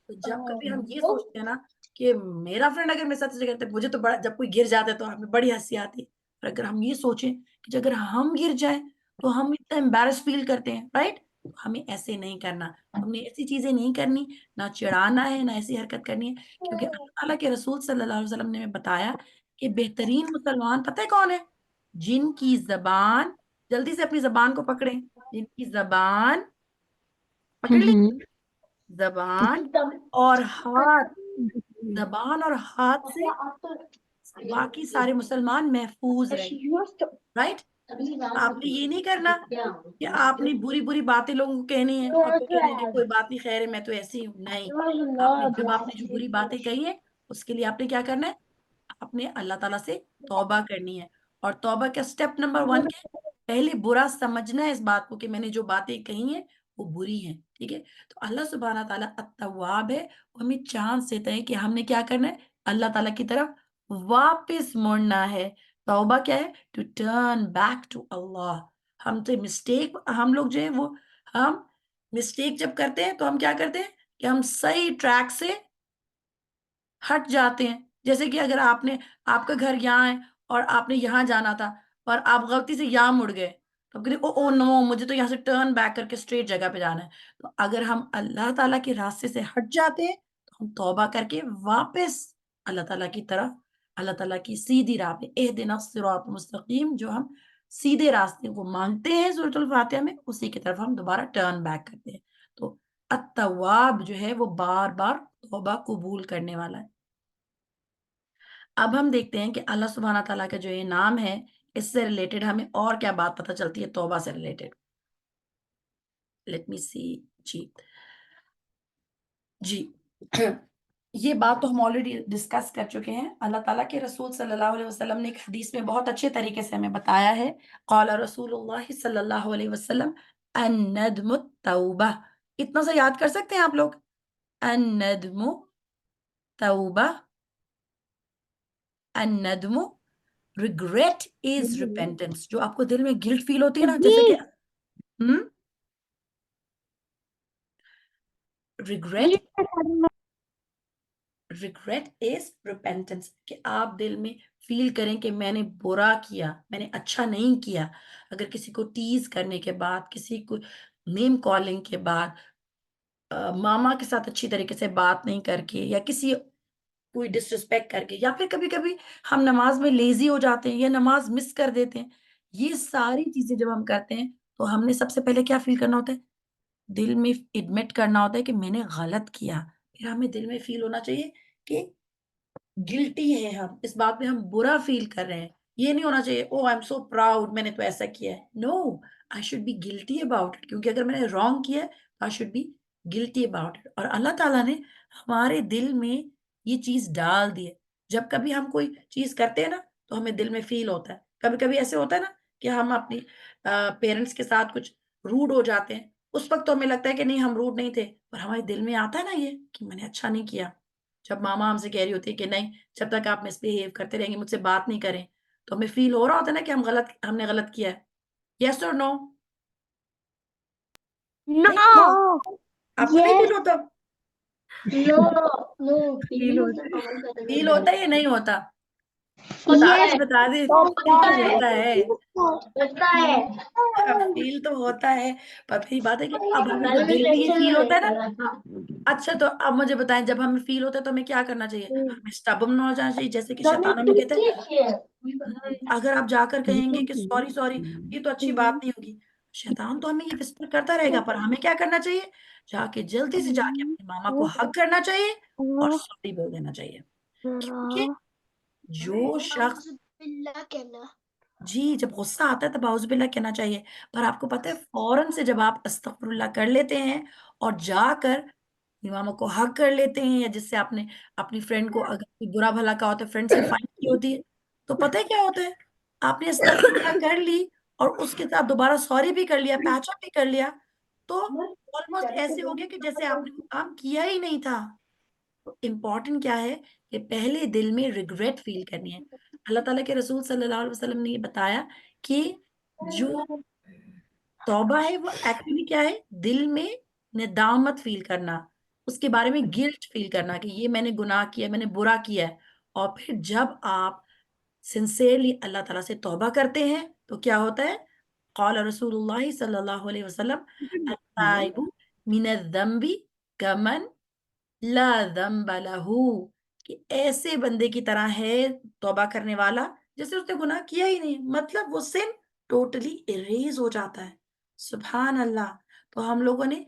تو جب کبھی ہم یہ سوچتے ہیں نا کہ میرا فرینڈ اگر میرے ساتھ ایسے کرتے مجھے تو بڑا، جب کوئی گر جاتا ہے تو ہمیں بڑی ہنسی آتی ہے، اور اگر ہم یہ سوچیں کہ اگر ہم گر جائیں تو ہم اتنا امبیرس فیل کرتے ہیں، رائٹ؟ ہمیں ایسے نہیں کرنا، ہمیں ایسی چیزیں نہیں کرنی، نہ چڑھانا ہے، نہ ایسی حرکت کرنی ہے، کیونکہ اللہ تعالیٰ کے رسول صلی اللہ علیہ وسلم نے ہمیں بتایا کہ بہترین مسلمان پتہ ہے کون ہے؟ جن کی زبان، جلدی سے اپنی زبان کو پکڑیں، جن کی زبان پکڑ لی، زبان اور ہاتھ، زبان اور ہاتھ سے باقی سارے مسلمان محفوظ رہیں، رائٹ؟ آپ نے یہ نہیں کرنا کہ آپ نے بری بری باتیں لوگوں کو کہنی ہے اور پھر کہنا ہے کہ کوئی بات نہیں، خیر ہے میں تو ایسی ہوں، نہیں۔ آپ نے جب آپ نے جو بری باتیں کہی ہیں اس کے لیے آپ نے کیا کرنا ہے؟ آپ نے اللہ تعالیٰ سے توبہ کرنی ہے، اور توبہ کا سٹیپ نمبر 1 کیا ہے؟ پہلے برا سمجھنا ہے اس بات کو کہ میں نے جو باتیں کہی ہیں وہ بری ہیں، ٹھیک ہے؟ تو اللہ سبحانہ تعالیٰ التواب ہے، وہ ہمیں چانس دیتا ہے کہ ہم نے کیا کرنا ہے؟ اللہ تعالیٰ کی طرف واپس مڑنا ہے۔ توبہ کیا ہے؟ ٹو ٹرن بیک ٹو اللہ۔ ہم سے مسٹیک، ہم لوگ جو ہے وہ، ہم مسٹیک جب کرتے ہیں تو ہم کیا کرتے ہیں کہ ہم صحیح ٹریک سے ہٹ جاتے ہیں۔ جیسے کہ اگر آپ نے، آپ کا گھر یہاں ہے اور آپ نے یہاں جانا تھا اور آپ غلطی سے یہاں مڑ گئے تو آپ کہتے او نو، مجھے تو یہاں سے ٹرن بیک کر کے اسٹریٹ جگہ پہ جانا ہے۔ تو اگر ہم اللہ تعالیٰ کے راستے سے ہٹ جاتے ہیں تو ہم توبہ کر کے واپس اللہ تعالیٰ کی طرف، اللہ تعالیٰ کی سیدھی راہ پہ، اہدنا الصراط المستقیم، جو ہم سیدھے راستے کو مانگتے ہیں سورۃ الفاتحہ میں، اسی کی طرف ہم دوبارہ ٹرن بیک کرتے ہیں۔ تو التواب جو ہے وہ بار بار توبہ قبول کرنے والا ہے۔ اب ہم دیکھتے ہیں کہ اللہ سبحانہ تعالیٰ کا جو یہ نام ہے، اس سے ریلیٹڈ ہمیں اور کیا بات پتہ چلتی ہے توبہ سے ریلیٹڈ۔ لیٹ می سی، جی یہ بات تو ہم آلریڈی ڈسکس کر چکے ہیں۔ اللہ تعالیٰ کے رسول صلی اللہ علیہ وسلم نے ایک حدیث میں بہت اچھے طریقے سے ہمیں بتایا ہے، قال رسول اللہ صلی اللہ علیہ وسلم الندم التوبہ۔ اتنا سا یاد کر سکتے ہیں آپ لوگ؟ الندم توبہ، الندم regret is repentance۔ جو آپ کو دل میں گلٹ فیل ہوتی ہے نا، جیسے کہ regret is repentance، کہ آپ دل میں فیل کریں کہ میں نے برا کیا، میں نے اچھا نہیں کیا۔ اگر کسی کو ٹیز کرنے کے بعد، کسی کو نیم کالنگ کے بعد، ماما کے ساتھ اچھی طریقے سے بات نہیں کر کے، یا کسی کوئی ڈس رسپیکٹ کر کے، یا پھر کبھی کبھی ہم نماز میں لیزی ہو جاتے ہیں یا نماز مس کر دیتے ہیں، یہ ساری چیزیں جب ہم کرتے ہیں تو ہم نے سب سے پہلے کیا فیل کرنا ہوتا ہے؟ دل میں ایڈمٹ کرنا ہوتا ہے کہ میں نے غلط کیا۔ پھر ہمیں دل میں فیل ہونا چاہیے کہ گلٹی ہے، ہم اس بات میں ہم برا فیل کر رہے ہیں۔ یہ نہیں ہونا چاہیے او آئی ایم سو پراؤڈ میں نے تو ایسا کیا ہے، no, I should be guilty about it, کیونکہ اگر میں نے رانگ کیا ہے I should be guilty about it. اور اللہ تعالیٰ نے ہمارے دل میں یہ چیز ڈال دی ہے۔ جب کبھی ہم کوئی چیز کرتے ہیں نا تو ہمیں دل میں فیل ہوتا ہے. کبھی کبھی ایسے ہوتا ہے نا کہ ہم اپنی پیرنٹس کے ساتھ کچھ روڈ ہو جاتے ہیں. اس وقت تو ہمیں لگتا ہے کہ نہیں ہم روڈ نہیں تھے، پر ہمارے دل میں آتا ہے نا یہ کہ میں نے اچھا نہیں کیا. جب ماما ہم سے کہہ رہی ہوتی ہے کہ نہیں جب تک آپ مس بہیو کرتے رہیں گے، مجھ سے بات نہیں کریں، تو ہمیں فیل ہو رہا ہوتا ہے نا کہ ہم نے غلط کیا ہے. یس اور نو؟ نہیں No. آپ کو نہیں Yes. فیل ہوتا؟ No. فیل ہوتا ہے، فیل ہوتا ہے یا نہیں ہوتا؟ بتا دیں ہوتا ہے. ہوتا ہے. فیل تو ہوتا ہے، پر پھر بات ہے کہ اب ہمیں تو دل میں یہ فیل ہوتا ہے نا. اچھا تو اب مجھے بتائیں جب ہمیں فیل ہوتا ہے تو ہمیں کیا کرنا چاہیے؟ ہمیں اسٹبم نہ ہو جانا چاہیے، جیسے کہ شیطان ہمیں کہتے ہیں اگر آپ جا کر کہیں گے کہ سوری سوری یہ تو اچھی بات نہیں ہوگی. شیطان تو ہمیں یہ وسپر کرتا رہے گا، پر ہمیں کیا کرنا چاہیے؟ جا کے جلدی سے جا کے اپنی ماما کو حگ کرنا چاہیے اور سوری بول دینا چاہیے. کیونکہ جو شخص جی جب غصہ آتا ہے تب اعوذ باللہ کہنا چاہیے، پر آپ کو پتہ ہے فوراً سے جب آپ استغفر اللہ کر لیتے ہیں اور جا کر اماموں کو حق کر لیتے ہیں، یا جس سے آپ نے اپنی فرینڈ کو اگر کوئی برا بھلا کہا ہوتا ہے، فرینڈ سے فائٹ کی ہوتی ہے، تو پتہ ہے کیا ہوتا ہے؟ آپ نے استغفر اللہ کر لی اور اس کے ساتھ دوبارہ سوری بھی کر لیا، پیچ اپ بھی کر لیا، تو آلموسٹ ایسے ہو گیا کہ جیسے آپ نے وہ کام کیا ہی نہیں تھا. تو امپورٹنٹ کیا ہے کہ پہلے دل میں ریگریٹ فیل کرنی ہے. اللہ تعالیٰ کے رسول صلی اللہ علیہ وسلم نے یہ بتایا کہ جو توبہ ہے وہ ایکچولی کیا ہے؟ دل میں ندامت فیل کرنا، اس کے بارے میں گلٹ فیل کرنا کہ یہ میں نے گناہ کیا، میں نے برا کیا ہے. اور پھر جب آپ سنسیئرلی اللہ تعالیٰ سے توبہ کرتے ہیں تو کیا ہوتا ہے؟ قال رسول اللہ صلی اللہ علیہ وسلم التائب من الذنب کمن لا ذنب لہ، کہ ایسے بندے کی طرح ہے توبہ کرنے والا جیسے اس نے گناہ کیا ہی نہیں. مطلب وہ سن ٹوٹلی اریز ہو جاتا ہے. سبحان اللہ. تو ہم لوگوں نے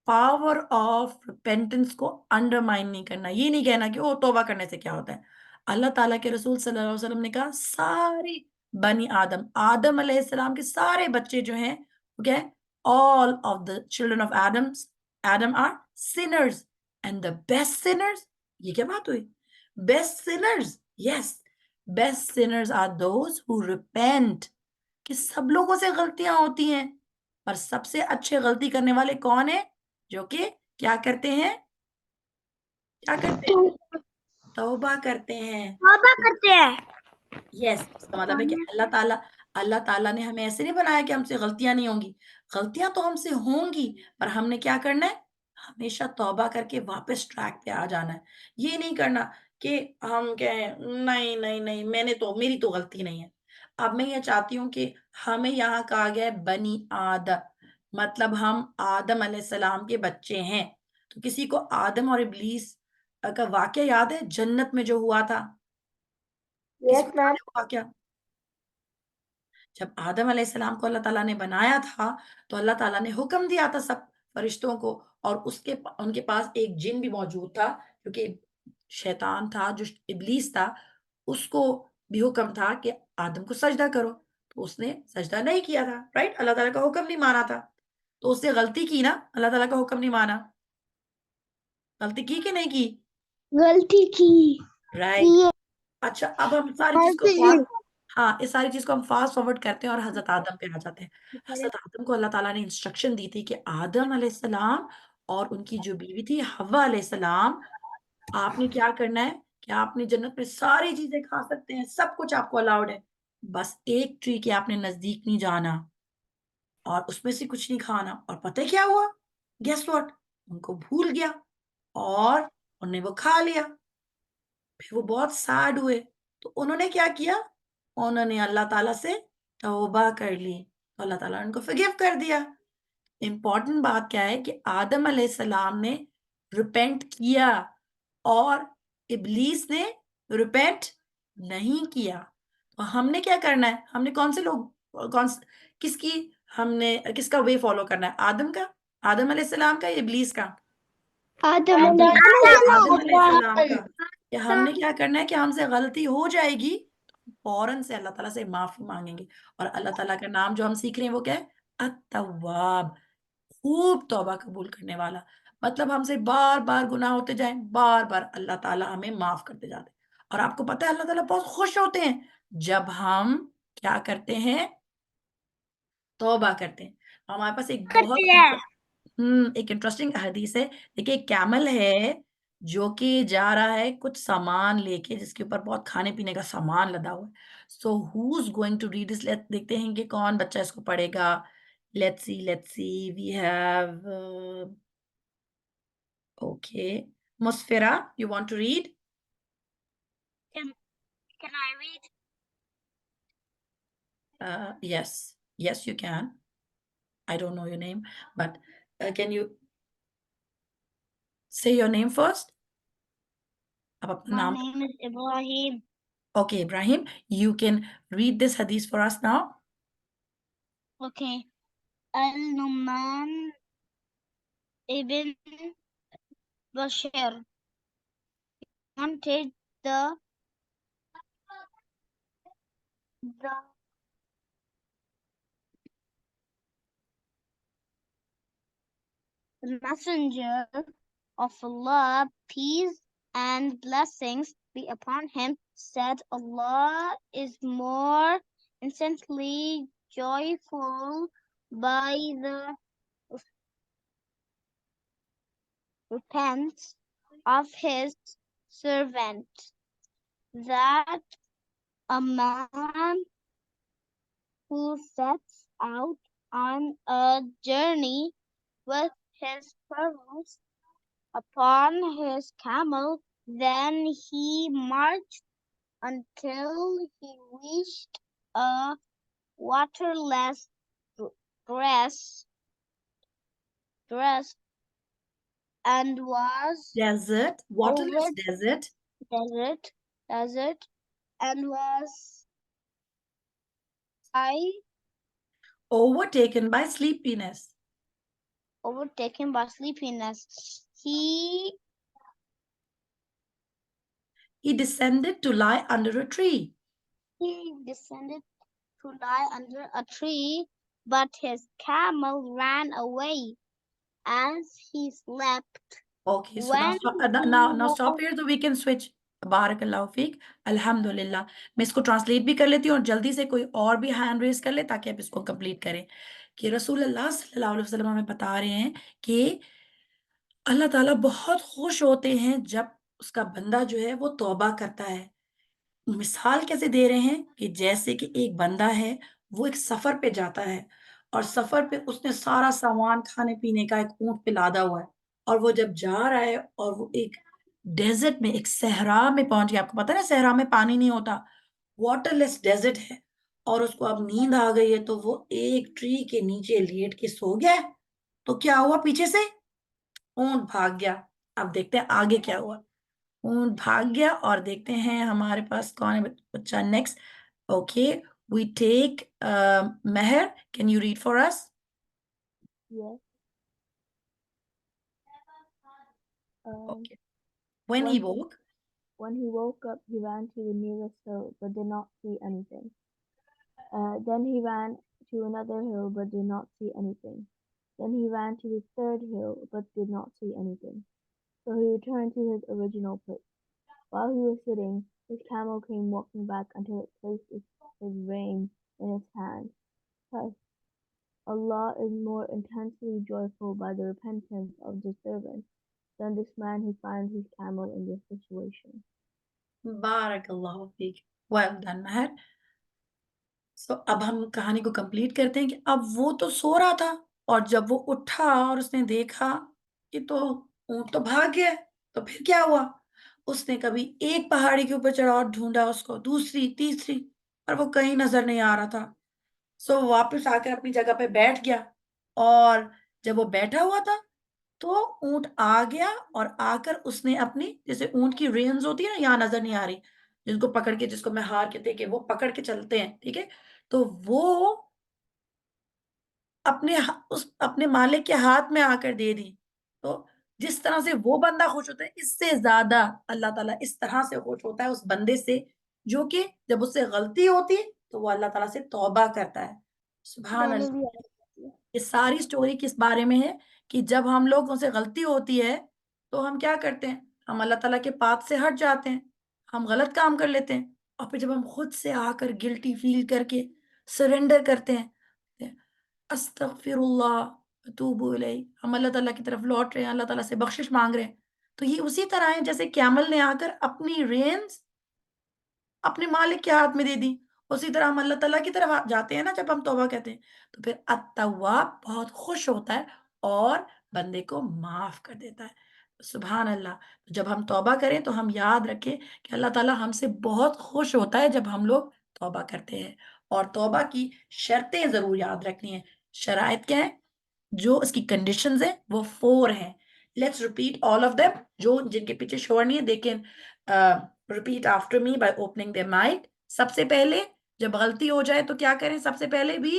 پاور آف ریپینٹنس کو انڈرمائن نہیں کرنا. یہ نہیں کہنا کہ وہ توبہ کرنے سے کیا ہوتا ہے. اللہ تعالیٰ کے رسول صلی اللہ علیہ وسلم نے کہا ساری بنی آدم علیہ السلام کے سارے بچے جو ہیں وہ کیا ہے؟ all of the children of Adam are sinners and the best sinners. یہ کیا بات ہوئی؟ best sinners, yes, best sinners are those who repent. کہ سب لوگوں سے غلطیاں ہوتی ہیں، پر سب سے اچھے غلطی کرنے والے کون ہیں؟ جو کہ کیا کرتے ہیں؟ کیا کرتے ہیں؟ توبہ کرتے ہیں. یس اس کا مطلب ہے کہ اللہ تعالیٰ نے ہمیں ایسے نہیں بنایا کہ ہم سے غلطیاں نہیں ہوں گی. غلطیاں تو ہم سے ہوں گی، پر ہم نے کیا کرنا ہے؟ ہمیشہ توبہ کر کے واپس ٹریک پہ آ جانا ہے. یہ نہیں کرنا کہ ہم کہیں نہیں نہیں نہیں میری تو غلطی نہیں ہے. اب میں یہ چاہتی ہوں کہ ہمیں یہاں کہا گیا ہے بنی آدم، مطلب ہم آدم علیہ السلام کے بچے ہیں. تو کسی کو آدم اور ابلیس کا واقعہ یاد ہے جنت میں جو ہوا تھا؟ کسی کو یاد ہے وہ واقعہ؟ جب آدم علیہ السلام کو اللہ تعالیٰ نے بنایا تھا تو اللہ تعالیٰ نے حکم دیا تھا سب فرشتوں کو، اور ان کے پاس ایک جن بھی موجود تھا جو کہ شیطان تھا، جو ابلیس تھا، اس کو بھی حکم تھا کہ آدم کو سجدہ کرو. تو اس نے سجدہ نہیں کیا تھا، رائٹ؟ اللہ تعالیٰ کا حکم نہیں مانا تھا. تو اس نے غلطی کی نا، اللہ تعالیٰ کا حکم نہیں مانا. غلطی کی کہ نہیں کی؟ غلطی کی. رائٹ. اچھا اب ہم ساری چیز کو اس ساری چیز کو ہم فاسٹ فارورڈ کرتے ہیں اور حضرت آدم پہ آ جاتے ہیں. حضرت آدم کو اللہ تعالیٰ نے انسٹرکشن دی تھی کہ آدم علیہ السلام اور ان کی جو بیوی تھی حوا علیہ السلام، آپ نے کیا کرنا ہے کہ آپ نے جنت میں ساری چیزیں کھا سکتے ہیں، سب کچھ آپ کو الاؤڈ ہے، بس ایک ٹری کے آپ نے نزدیک نہیں جانا اور اس میں سے کچھ نہیں کھانا. اور پتہ کیا ہوا؟ Guess what? ان کو بھول گیا اور انہوں نے وہ کھا لیا. پھر وہ بہت سیڈ ہوئے. تو انہوں نے کیا کیا؟ انہوں نے اللہ تعالیٰ سے توبہ کر لی تو اللہ تعالیٰ نے ان کو forgive کر دیا. امپورٹنٹ بات کیا ہے کہ آدم علیہ السلام نے ریپینٹ کیا اور ابلیس نے ریپینٹ نہیں کیا. تو ہم نے کیا کرنا ہے؟ ہم نے کس کا وے فالو کرنا ہے؟ آدم علیہ السلام کا یا ابلیس کا؟ آدم آدم علیہ السلام کا. کہ ہم نے کیا کرنا ہے کہ ہم سے غلطی ہو جائے گی فوراً سے اللہ تعالیٰ سے معافی مانگیں گے. اور اللہ تعالیٰ کا نام جو ہم سیکھ رہے ہیں وہ کیا ہے؟ التواب. خوب توبہ قبول کرنے والا. مطلب ہم سے بار بار گناہ ہوتے جائیں, بار بار اللہ تعالیٰ ہمیں معاف کرتے جاتے ہیں. اور آپ کو پتہ ہے اللہ تعالیٰ بہت خوش ہوتے ہیں جب ہم کیا کرتے ہیں, توبہ کرتے ہیں. ہمارے پاس ایک بہت ایک انٹرسٹنگ حدیث ہے. دیکھیے ایک کیمل ہے جو کہ جا رہا ہے کچھ سامان لے کے, جس کے اوپر بہت کھانے پینے کا سامان لدا ہوا ہے. So who's going to read this, دیکھتے ہیں کہ کون بچہ اس کو پڑھے گا. Let's see we have okay Misfara, you want to read? Can I read? Yes you can. I don't know your name, but can you say your name first? آپ اپنا My نام. name is Ibrahim. Okay, Ibrahim, you can read this hadith for us now. Okay. Al-Numan ibn Bashir wanted the messenger of Allah, peace and blessings be upon him, said, Allah is more instantly joyful by the repentance of his servant, that a man who sets out on a journey with his parents upon his camel, then he marched until he reached a waterless grass and was Desert, waterless desert. desert and was Overtaken by sleepiness. He descended to lie under a tree. But his camel ran away as he slept. Okay, so now stop here so we can switch. بارک اللہ fake. الحمدللہ. میں اس کو translate بھی کر لیتی ہوں اور جلدی سے کوئی اور بھی ہینڈ ریز کر لے تاکہ آپ اس کو کمپلیٹ کریں. کہ رسول اللہ صلی اللہ علیہ وسلم ہمیں بتا رہے ہیں کہ اللہ تعالیٰ بہت خوش ہوتے ہیں جب اس کا بندہ جو ہے وہ توبہ کرتا ہے. مثال کیسے دے رہے ہیں کہ جیسے کہ ایک بندہ ہے, وہ ایک سفر پہ جاتا ہے اور سفر پہ اس نے سارا سامان کھانے پینے کا ایک اونٹ پہ لادا ہوا ہے, اور وہ جب جا رہا ہے اور وہ ایک ڈیزرٹ میں, ایک صحرا میں پہنچ گیا. آپ کو پتا نا صحرا میں پانی نہیں ہوتا, واٹر لیس ڈیزرٹ ہے, اور اس کو اب نیند آ گئی ہے تو وہ ایک ٹری کے نیچے لیٹ کے سو گیا. تو کیا ہوا, پیچھے سے اونٹ بھاگ گیا. اب دیکھتے ہیں آگے کیا ہوا. اونٹ بھاگ گیا اور دیکھتے ہیں ہمارے پاس کون ہے بچہ next. Okay we take Mehr, can you read for us? Yes. Okay. When he woke up, he ran to the nearest hill, but did not see anything. Then he ran to another hill, but did not see anything. Then he ran to the third hill, but did not see anything. So he returned to his original place. While he was sitting, his camel came walking back until it placed his rein in its hand. Thus, Allah is more intensely joyful by the repentance of the servant than this man who finds his camel in this situation. بارک اللہ fake. well done مہر. سو اب ہم کہانی کو complete کرتے ہیں کہ اب وہ تو سو رہا تھا, اور جب وہ اٹھا اور اس نے دیکھا کہ تو اونٹ تو بھاگ گیا, تو پھر کیا ہوا, اس نے کبھی ایک پہاڑی کے اوپر چڑھا اور ڈھونڈا اس کو, دوسری تیسری, اور وہ کہیں نظر نہیں آ رہا تھا. سو واپس آ کر اپنی جگہ پہ بیٹھ گیا, اور جب وہ بیٹھا ہوا تھا تو اونٹ آ گیا, اور آ کر اس نے اپنی, جیسے اونٹ کی رینز ہوتی ہے نا, یہاں نظر نہیں آ رہی, جن کو پکڑ کے, جس کو میں ہار کہتے ہیں کہ وہ پکڑ کے چلتے ہیں, ٹھیک ہے, تو وہ اپنے مالک کے ہاتھ میں آ کر دے دی. تو جس طرح سے وہ بندہ خوش ہوتا ہے, اس سے زیادہ اللہ تعالیٰ اس طرح سے خوش ہوتا ہے اس بندے سے جو کہ جب اس سے غلطی ہوتی ہے تو وہ اللہ تعالیٰ سے توبہ کرتا ہے. سبحان اللہ. یہ ساری سٹوری کس بارے میں ہے کہ جب ہم لوگوں سے غلطی ہوتی ہے تو ہم کیا کرتے ہیں, ہم اللہ تعالیٰ کے پاتھ سے ہٹ جاتے ہیں, ہم غلط کام کر لیتے ہیں, اور پھر جب ہم خود سے آ کر گلٹی فیل کر کے سرنڈر کرتے ہیں, استغفر اللہ اتوب الیہ, ہم اللہ تعالیٰ کی طرف لوٹ رہے ہیں, اللہ تعالیٰ سے بخشش مانگ رہے ہیں, تو یہ اسی طرح ہے جیسے کیمل نے آ کر اپنی رینز اپنے مالک کے ہاتھ میں دے دی. اسی طرح ہم اللہ تعالیٰ کی طرف جاتے ہیں نا جب ہم توبہ کہتے ہیں, تو پھر التواب بہت خوش ہوتا ہے اور بندے کو معاف کر دیتا ہے. سبحان اللہ. جب ہم توبہ کریں تو ہم یاد رکھیں کہ اللہ تعالیٰ ہم سے بہت خوش ہوتا ہے جب ہم لوگ توبہ کرتے ہیں, اور توبہ کی شرطیں ضرور یاد رکھنی ہیں. شرائط کیا ہیں, جو اس کی کنڈیشنز ہیں وہ 4 ہیں. Let's repeat all of them. جو جن کے پیچھے شور نہیں ہے they can repeat after me by opening their mic. سب سے پہلے جب غلطی ہو جائے تو کیا کریں, سب سے پہلے بھی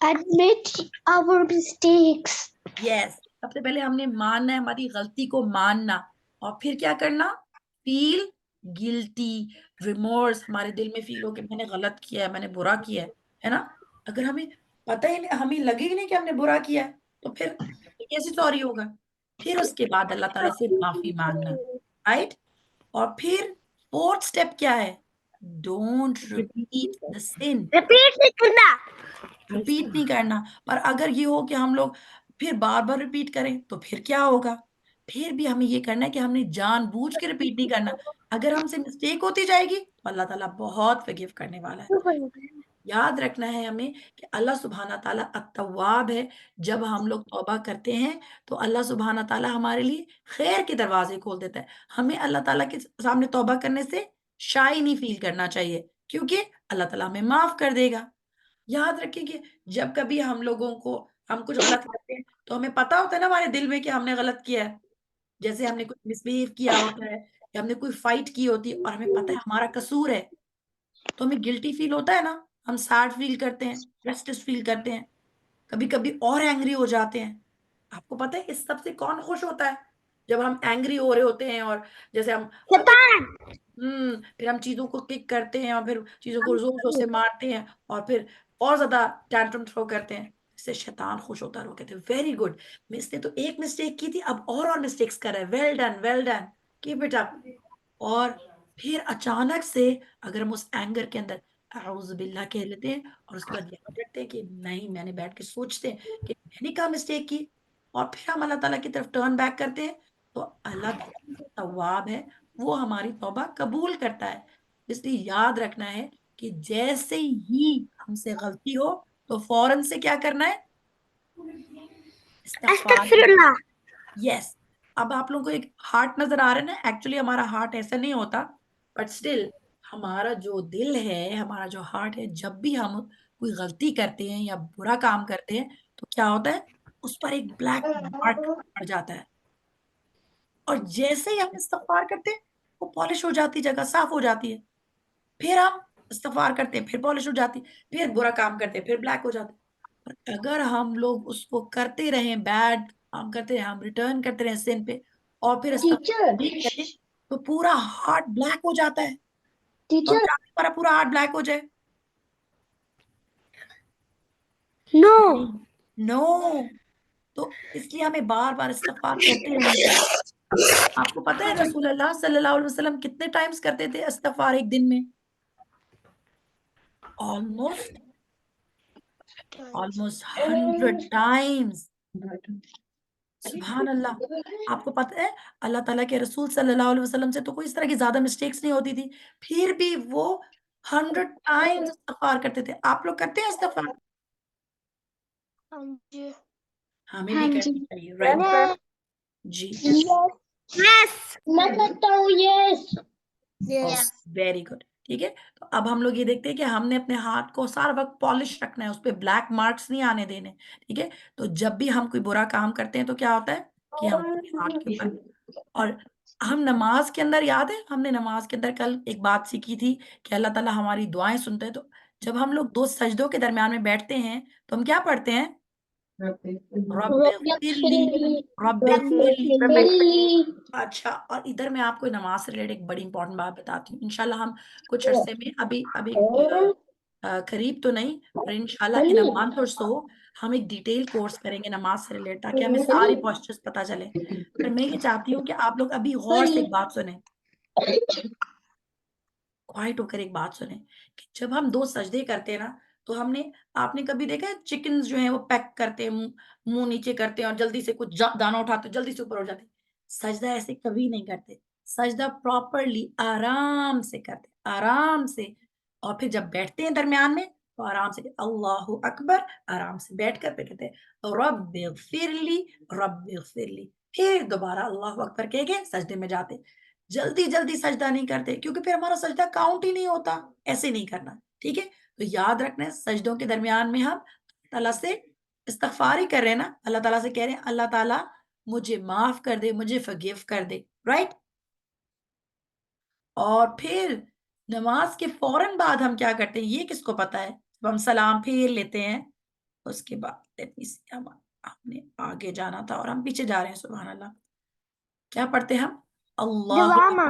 Admit our mistakes. یس, سب سے پہلے ہم نے ماننا ہے, ہماری غلطی کو ماننا, اور پھر کیا کرنا, فیل گلٹی, ریمورس ہمارے دل میں فیل ہو کہ میں نے غلط کیا ہے, میں نے برا کیا ہے نا. اگر ہمیں پتہ ہی نہیں, ہمیں لگے ہی نہیں کہ ہم نے برا کیا ہے, تو پھر کیسے سوری ہوگا. پھر اس کے بعد اللہ تعالیٰ سے معافی مانگنا, رائٹ. اور پھر 4th اسٹیپ کیا ہے, don't repeat the sun. Repeat it, Kunna. Repeat نہیں کرنا. پر اگر یہ ہو کہ ہم لوگ پھر بار بار ریپیٹ کریں تو پھر کیا ہوگا, پھر بھی ہمیں یہ کرنا ہے کہ ہم نے جان بوجھ کے ریپیٹ نہیں کرنا. اگر ہم سے مسٹیک ہوتی جائے گی تو اللہ تعالیٰ بہت فگیو کرنے والا ہے. یاد رکھنا ہے ہمیں کہ اللہ سبحانہ تعالیٰ التواب ہے. جب ہم لوگ توبہ کرتے ہیں تو اللہ سبحانہ تعالیٰ ہمارے لیے خیر کے دروازے کھول دیتا ہے. ہمیں اللہ تعالیٰ کے سامنے توبہ کرنے سے شائی نہیں فیل کرنا چاہیے, کیونکہ اللہ تعالیٰ ہمیں معاف کر دے گا. یاد رکھیں کہ جب کبھی ہم لوگوں کو ہم کچھ غلط کرتے ہیں تو ہمیں پتا ہوتا ہے نا ہمارے دل میں کہ ہم نے غلط کیا ہے. جیسے ہم نے کچھ مسبیہیو کیا ہوتا ہے یا ہم نے کوئی فائٹ کی ہوتی ہے اور ہمیں پتا ہے ہمارا قصور ہے, تو ہمیں گلٹی فیل ہوتا ہے نا, ہم سیڈ فیل کرتے ہیں, ریسٹلیس فیل کرتے ہیں, کبھی کبھی اور اینگری ہو جاتے ہیں. آپ کو پتا ہے اس سب سے کون خوش ہوتا ہے, جب ہم اینگری ہو رہے ہوتے ہیں اور جیسے ہم پھر ہم چیزوں کو کک کرتے ہیں اور پھر چیزوں کو زور زور سے مارتے ہیں اور پھر اور زیادہ ٹینٹرم تھرو کرتے ہیں. اس سے شیطان خوش ہوتا ہے, وہ کہتے ہیں ویری گڈ, اس نے تو ایک مسٹیک کی تھی, اب اور مسٹیکس کر رہا ہے, well done well done, keep it up. اور پھر اچانک سے اگر ہم اس اینگر کے اندر اعوذ باللہ کہہ لیتے ہیں اور اس کے بعد یاد رکھتے ہیں کہ نہیں, میں نے بیٹھ کے سوچتے ہیں کہ میں نے کہا مسٹیک کی, اور پھر ہم اللہ تعالیٰ کی طرف ٹرن بیک کرتے ہیں, تو اللہ تعالیٰ تواب ہے, وہ ہماری توبہ قبول کرتا ہے. اس لیے یاد رکھنا ہے کہ جیسے ہی ہم سے غلطی ہو تو فوراً سے کیا کرنا ہے, Astaghfirullah. یس. اب آپ لوگوں کو ایک ہارٹ نظر آ رہا ہے نا, ایکچولی ہمارا ہارٹ ایسا نہیں ہوتا, بٹ اسٹل ہمارا جو دل ہے, ہمارا جو ہارٹ ہے, جب بھی ہم کوئی غلطی کرتے ہیں یا برا کام کرتے ہیں تو کیا ہوتا ہے, اس پر ایک بلیک مارک پڑ جاتا ہے, اور جیسے ہی ہم استغفار کرتے ہیں وہ پالش ہو جاتی, جگہ صاف ہو جاتی ہے. پھر ہم استغفار کرتے ہیں, پھر پالش ہو جاتی, پھر برا کام کرتے ہیں, پھر بلیک ہو جاتے. اور اگر ہم لوگ اس کو کرتے رہیں, بیڈ کام کرتے رہیں, ہم ریٹرن کرتے رہیں سن پہ, اور پھر استغفار نہیں کریں, تو پورا ہارٹ بلیک ہو جاتا ہے. اور کیا ہمارا پورا ہارٹ بلیک ہو جائے, نو. تو اس لیے ہمیں بار بار استغفار کرتے رہنا چاہیے. آپ کو پتا ہے رسول اللہ صلی اللہ علیہ وسلم کتنے ٹائمز کرتے تھے استغفار ایک دن میں, almost 100 times. سبحان اللہ. آپ کو پتہ ہے اللہ تعالیٰ کے رسول صلی اللہ علیہ وسلم سے تو کوئی اس طرح کی زیادہ مسٹیکس نہیں ہوتی تھی, پھر بھی وہ 100 times استغفار کرتے تھے. آپ لوگ کرتے ہیں استغفار؟ ہمیں بھی کرنی چاہیے, رائٹ جی. Very good. ٹھیک ہے, تو اب ہم لوگ یہ دیکھتے ہیں کہ ہم نے اپنے ہاتھ کو سارا وقت پالش رکھنا ہے, اس پہ بلیک مارکس نہیں آنے دینے. ٹھیک ہے, تو جب بھی ہم کوئی برا کام کرتے ہیں تو کیا ہوتا ہے کہ ہم اپنے ہاتھ کے اوپر, اور ہم نماز کے اندر, یاد ہے ہم نے نماز کے اندر کل ایک بات سیکھی تھی کہ اللہ تعالیٰ ہماری دعائیں سنتا ہے. تو جب ہم لوگ 2 سجدوں کے درمیان میں بیٹھتے ہیں تو ہم کیا پڑھتے ہیں, رب اغفر لی, رب اغفر لی. اچھا, اور ادھر میں آپ کو نماز سے ریلیٹڈ ایک بڑی امپورٹنٹ بات بتاتی ہوں. انشاءاللہ ہم کچھ عرصے میں ابھی قریب تو نہیں, پر انشاءاللہ ان a month or so ہم ایک ڈیٹیل کورس کریں گے نماز سے ریلیٹ تاکہ ہمیں سارے پوسچرز پتہ چلے. پر میں یہ چاہتی ہوں کہ آپ لوگ ابھی غور سے ایک بات سنیں, کوائٹ ہو کر ایک بات سنیں کہ جب ہم 2 سجدے کرتے ہیں نا تو آپ نے کبھی دیکھا ہے چکنز جو ہیں وہ پیک کرتے ہیں, منہ نیچے کرتے ہیں اور جلدی سے کچھ دانا اٹھاتے ہیں, جلدی سے اوپر اٹھ جاتے ہیں. سجدہ ایسے کبھی نہیں کرتے, سجدہ پراپرلی آرام سے کرتے, آرام سے. اور پھر جب بیٹھتے ہیں درمیان میں تو آرام سے اللہ اکبر, آرام سے بیٹھ کر پھر کہتے ہیں رب اغفر لی, رب اغفر لی, پھر دوبارہ اللہ اکبر کہہ کے سجدے میں جاتے. جلدی جلدی سجدہ نہیں کرتے کیونکہ پھر ہمارا سجدہ کاؤنٹ ہی نہیں ہوتا. ایسے نہیں کرنا, ٹھیک ہے؟ تو یاد رکھنا ہے سجدوں کے درمیان میں ہم اللہ سے استغفار ہی کر رہے ہیں نا, اللہ تعالیٰ سے کہہ رہے ہیں اللہ تعالیٰ مجھے معاف کر دے, مجھے forgive کر دے, رائٹ. اور پھر نماز کے فوراً بعد ہم کیا کرتے ہیں یہ کس کو پتا ہے؟ جب ہم سلام پھیر لیتے ہیں اس کے بعد ہم نے آگے جانا تھا اور ہم پیچھے جا رہے ہیں. سبحان اللہ, کیا پڑھتے ہیں ہم؟ اللہ.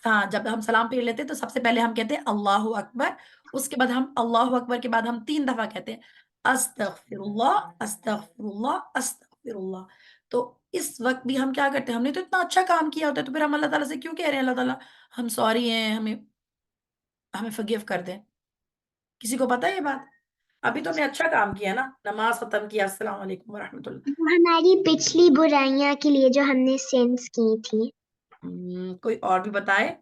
ہاں, جب ہم سلام پھیر لیتے تو سب سے پہلے ہم کہتے ہیں اللہ اکبر, اس کے بعد ہم اللہ اکبر کے بعد ہم 3 دفعہ کہتے ہیں استغفر اللہ, استغفر اللہ, استغفر اللہ. تو اس وقت بھی ہم کیا کرتے ہیں, ہم نے تو اتنا اچھا کام کیا ہوتا ہے تو پھر ہم اللہ تعالیٰ سے کیوں کہہ رہے ہیں اللہ تعالیٰ ہم سوری ہیں, ہمیں forgive کر دیں. کسی کو پتا ہے یہ بات؟ ابھی تو ہم نے اچھا کام کیا نا, نماز ختم کیا, السلام علیکم ورحمۃ اللہ. ہماری پچھلی برائیاں کے لیے جو ہم نے سینس کی تھی. کوئی اور بھی بتائے؟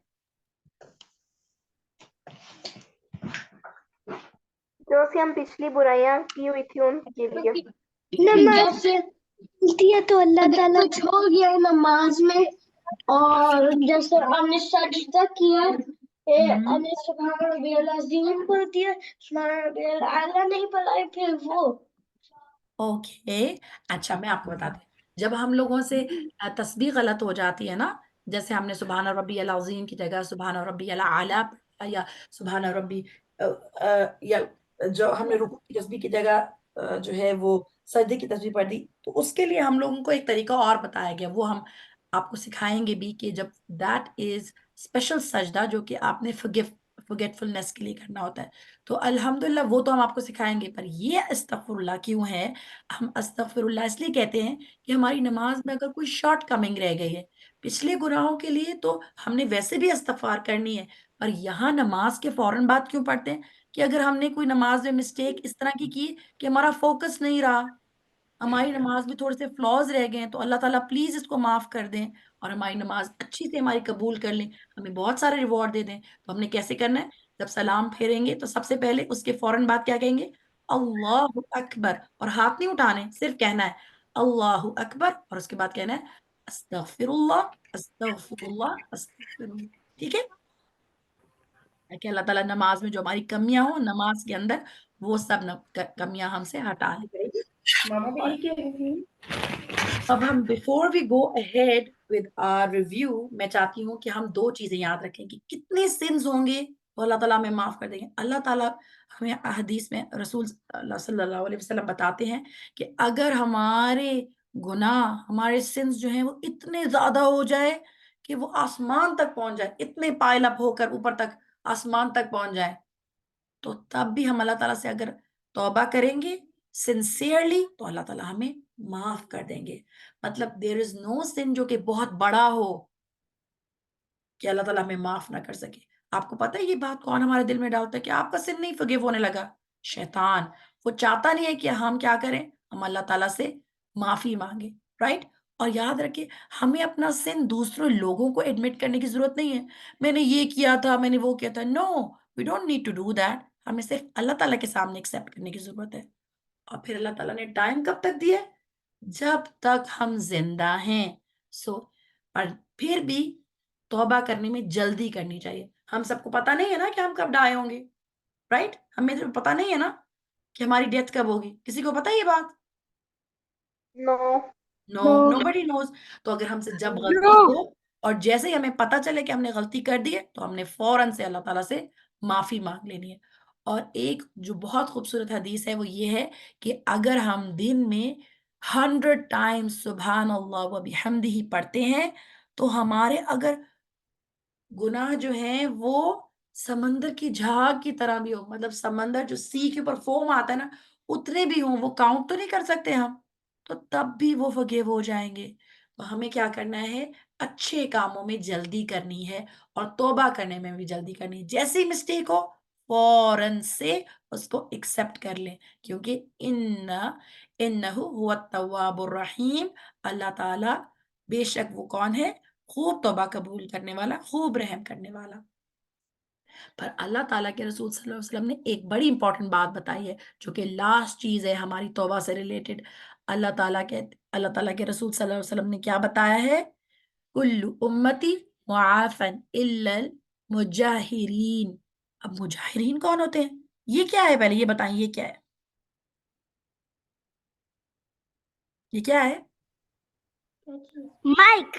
جو سے ہم پچھلی برائیاں کی ہوئی تھی ان کے لیے. نماز ہے تو اللہ تعالیٰ چھوڑ گیا نماز میں, اور جیسے ہم نے سجدہ کیا ہم نے سبحان ربی العظیم پڑھ دیا, سبحان ربی الاعلیٰ نہیں پڑھا ہے پھر وہ. اوکے, اچھا میں آپ کو بتاتی ہوں, جب ہم لوگوں سے تسبیح غلط ہو جاتی ہے نا, جیسے ہم نے سبحان ربی العظیم کی جگہ سبحان ربی الاعلیٰ یا سبحان ربی یا جو ہم نے رکوع کی تسبیح کی جگہ جو ہے وہ سجدے کی تسبیح پڑھ دی, تو اس کے لیے ہم لوگوں کو ایک طریقہ اور بتایا گیا, وہ ہم آپ کو سکھائیں گے بھی کہ جب دیٹ از اسپیشل سجدہ جو کہ آپ نے forgetfulness کے لیے کرنا ہوتا ہے. تو الحمدللہ وہ تو ہم آپ کو سکھائیں گے, پر یہ استغفر اللہ کیوں ہے؟ ہم استغفر اللہ اس لیے کہتے ہیں کہ ہماری نماز میں اگر کوئی شارٹ کمنگ رہ گئی ہے پچھلے گناہوں کے لیے تو ہم نے ویسے بھی استغفار کرنی ہے, پر یہاں نماز کے فوراً بعد کیوں پڑھتے ہیں کہ اگر ہم نے کوئی نماز میں مسٹیک اس طرح کی کہ ہمارا فوکس نہیں رہا, ہماری نماز میں تھوڑے سے فلاز رہ گئے ہیں, تو اللہ تعالیٰ پلیز اس کو معاف کر دیں اور ہماری نماز اچھی سے ہماری قبول کر لیں, ہمیں بہت سارے ریوارڈ دے دیں. تو ہم نے کیسے کرنا ہے؟ جب سلام پھیریں گے تو سب سے پہلے اس کے فوراً بعد کیا کہیں گے؟ اللہ اکبر, اور ہاتھ نہیں اٹھانے, صرف کہنا ہے اللہ اکبر, اور اس کے بعد کہنا ہے استغفر اللہ, استغفر اللہ, استغفر اللہ. ٹھیک ہے, کہ اللہ تعالیٰ نماز میں جو ہماری کمیاں ہوں نماز کے اندر وہ سب کمیاں ہم سے ہٹا لیں. اب ہم before we go ahead with our review, میں چاہتی ہوں کہ ہم 2 چیزیں یاد رکھیں کہ کتنے سنز ہوں گے تو اللہ تعالیٰ ہمیں معاف کر دیں گے. اللہ تعالیٰ ہمیں حدیث میں رسول اللہ صلی اللہ علیہ وسلم بتاتے ہیں کہ اگر ہمارے گناہ, ہمارے سنز جو ہیں وہ اتنے زیادہ ہو جائے کہ وہ آسمان تک پہنچ جائے, اتنے پائل اپ ہو کر اوپر تک آسمان تک پہنچ جائے, تو تب بھی ہم اللہ تعالیٰ سے اگر توبہ کریں گے سنسیئرلی تو اللہ تعالیٰ ہمیں معاف کر دیں گے. مطلب دیر از نو سن جو کہ بہت بڑا ہو کہ اللہ تعالیٰ ہمیں معاف نہ کر سکے. آپ کو پتہ ہے یہ بات کون ہمارے دل میں ڈالتا ہے کہ آپ کا سن نہیں forgive ہونے لگا؟ شیطان. وہ چاہتا نہیں ہے کہ ہم کیا کریں, ہم اللہ تعالیٰ سے معافی مانگیں, رائٹ. اور یاد رکھیں ہمیں اپنا سن دوسرے لوگوں کو ایڈمٹ کرنے کی ضرورت نہیں ہے, میں نے یہ کیا تھا, میں نے وہ کیا تھا. No, we don't need to do that. ہمیں صرف اللہ تعالیٰ کے سامنے ایکسیپٹ کرنے کی ضرورت ہے. اور پھر اللہ تعالیٰ نے ٹائم کب تک دیا؟ جب تک ہم زندہ ہیں. پر پھر بھی توبہ کرنے میں جلدی کرنی چاہیے. ہم سب کو پتہ نہیں ہے نا کہ ہم کب ڈائے ہوں گے, رائٹ. ہمیں پتہ نہیں ہے نا کہ ہماری ڈیتھ کب ہوگی. کسی کو پتہ ہے یہ بات؟ نو بڈی نوز. تو اگر ہم سے جب غلطی ہو اور جیسے ہی ہمیں پتہ چلے کہ ہم نے غلطی کر دی ہے تو ہم نے فوراً سے اللہ تعالیٰ سے معافی مانگ لینی ہے. اور ایک جو بہت خوبصورت حدیث ہے وہ یہ ہے کہ اگر ہم دن میں 100 ٹائمز سبحان اللہ و بحمدہ پڑھتے ہیں تو ہمارے اگر گناہ جو ہیں وہ سمندر کی جھاگ کی طرح بھی ہو, مطلب سمندر جو سی کے اوپر فوم آتا ہے نا اترے بھی ہوں، وہ کاؤنٹ تو نہیں کر سکتے ہم، تو تب بھی وہ forgive ہو جائیں گے. تو ہمیں کیا کرنا ہے؟ اچھے کاموں میں جلدی کرنی ہے اور توبہ کرنے میں بھی جلدی کرنی ہے. جیسی مسٹیک ہو فوراً سے اس کو ایکسپٹ کر لیں، کیونکہ انہ هو التواب الرحیم، اللہ تعالیٰ بے شک وہ کون ہے؟ خوب توبہ قبول کرنے والا، خوب رحم کرنے والا. پر اللہ تعالیٰ کے رسول صلی اللہ علیہ وسلم نے ایک بڑی امپورٹنٹ بات بتائی ہے، جو کہ لاسٹ چیز ہے ہماری توبہ سے ریلیٹڈ. اللہ تعالیٰ کے رسول صلی اللہ علیہ وسلم نے کیا بتایا ہے؟ کل امتی معافن الا المجاہرین. اب مجاہرین کون ہوتے ہیں؟ یہ کیا ہے؟ پہلے یہ بتائیں، یہ کیا ہے؟ یہ کیا ہے؟ Mike.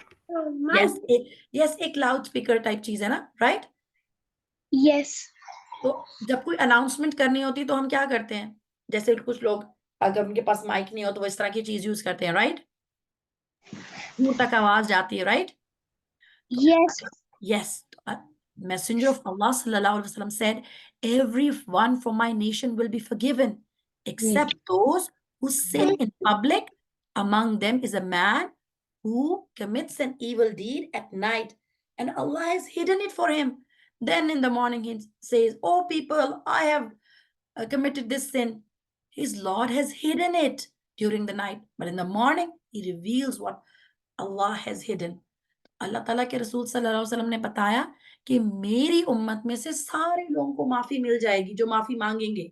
یس ایک لاؤڈ اسپیکر ٹائپ چیز ہے نا، رائٹ؟ Yes. تو جب کوئی اناؤنسمنٹ کرنی ہوتی تو ہم کیا کرتے ہیں؟ جیسے کچھ لوگ اگر ان کے پاس مائک نہیں ہو تو وہ اس طرح کی چیز یوز کرتے ہیں، رائٹ؟ دور تک آواز جاتی ہے، right? Yes. Yes. Messenger of Allah sallallahu alaihi wasallam said, everyone from my nation will be forgiven except those who sin in public. Among them is a man who commits an evil deed at night and Allah has hidden it for him. Then in the morning he says, oh people, I have committed this sin. His Lord has hidden it during the night, but in the morning he reveals what Allah has hidden. اللہ تعالیٰ کے رسول صلی اللہ علیہ وسلم نے بتایا کہ میری امت میں سے سارے لوگوں کو معافی مل جائے گی جو معافی مانگیں گے،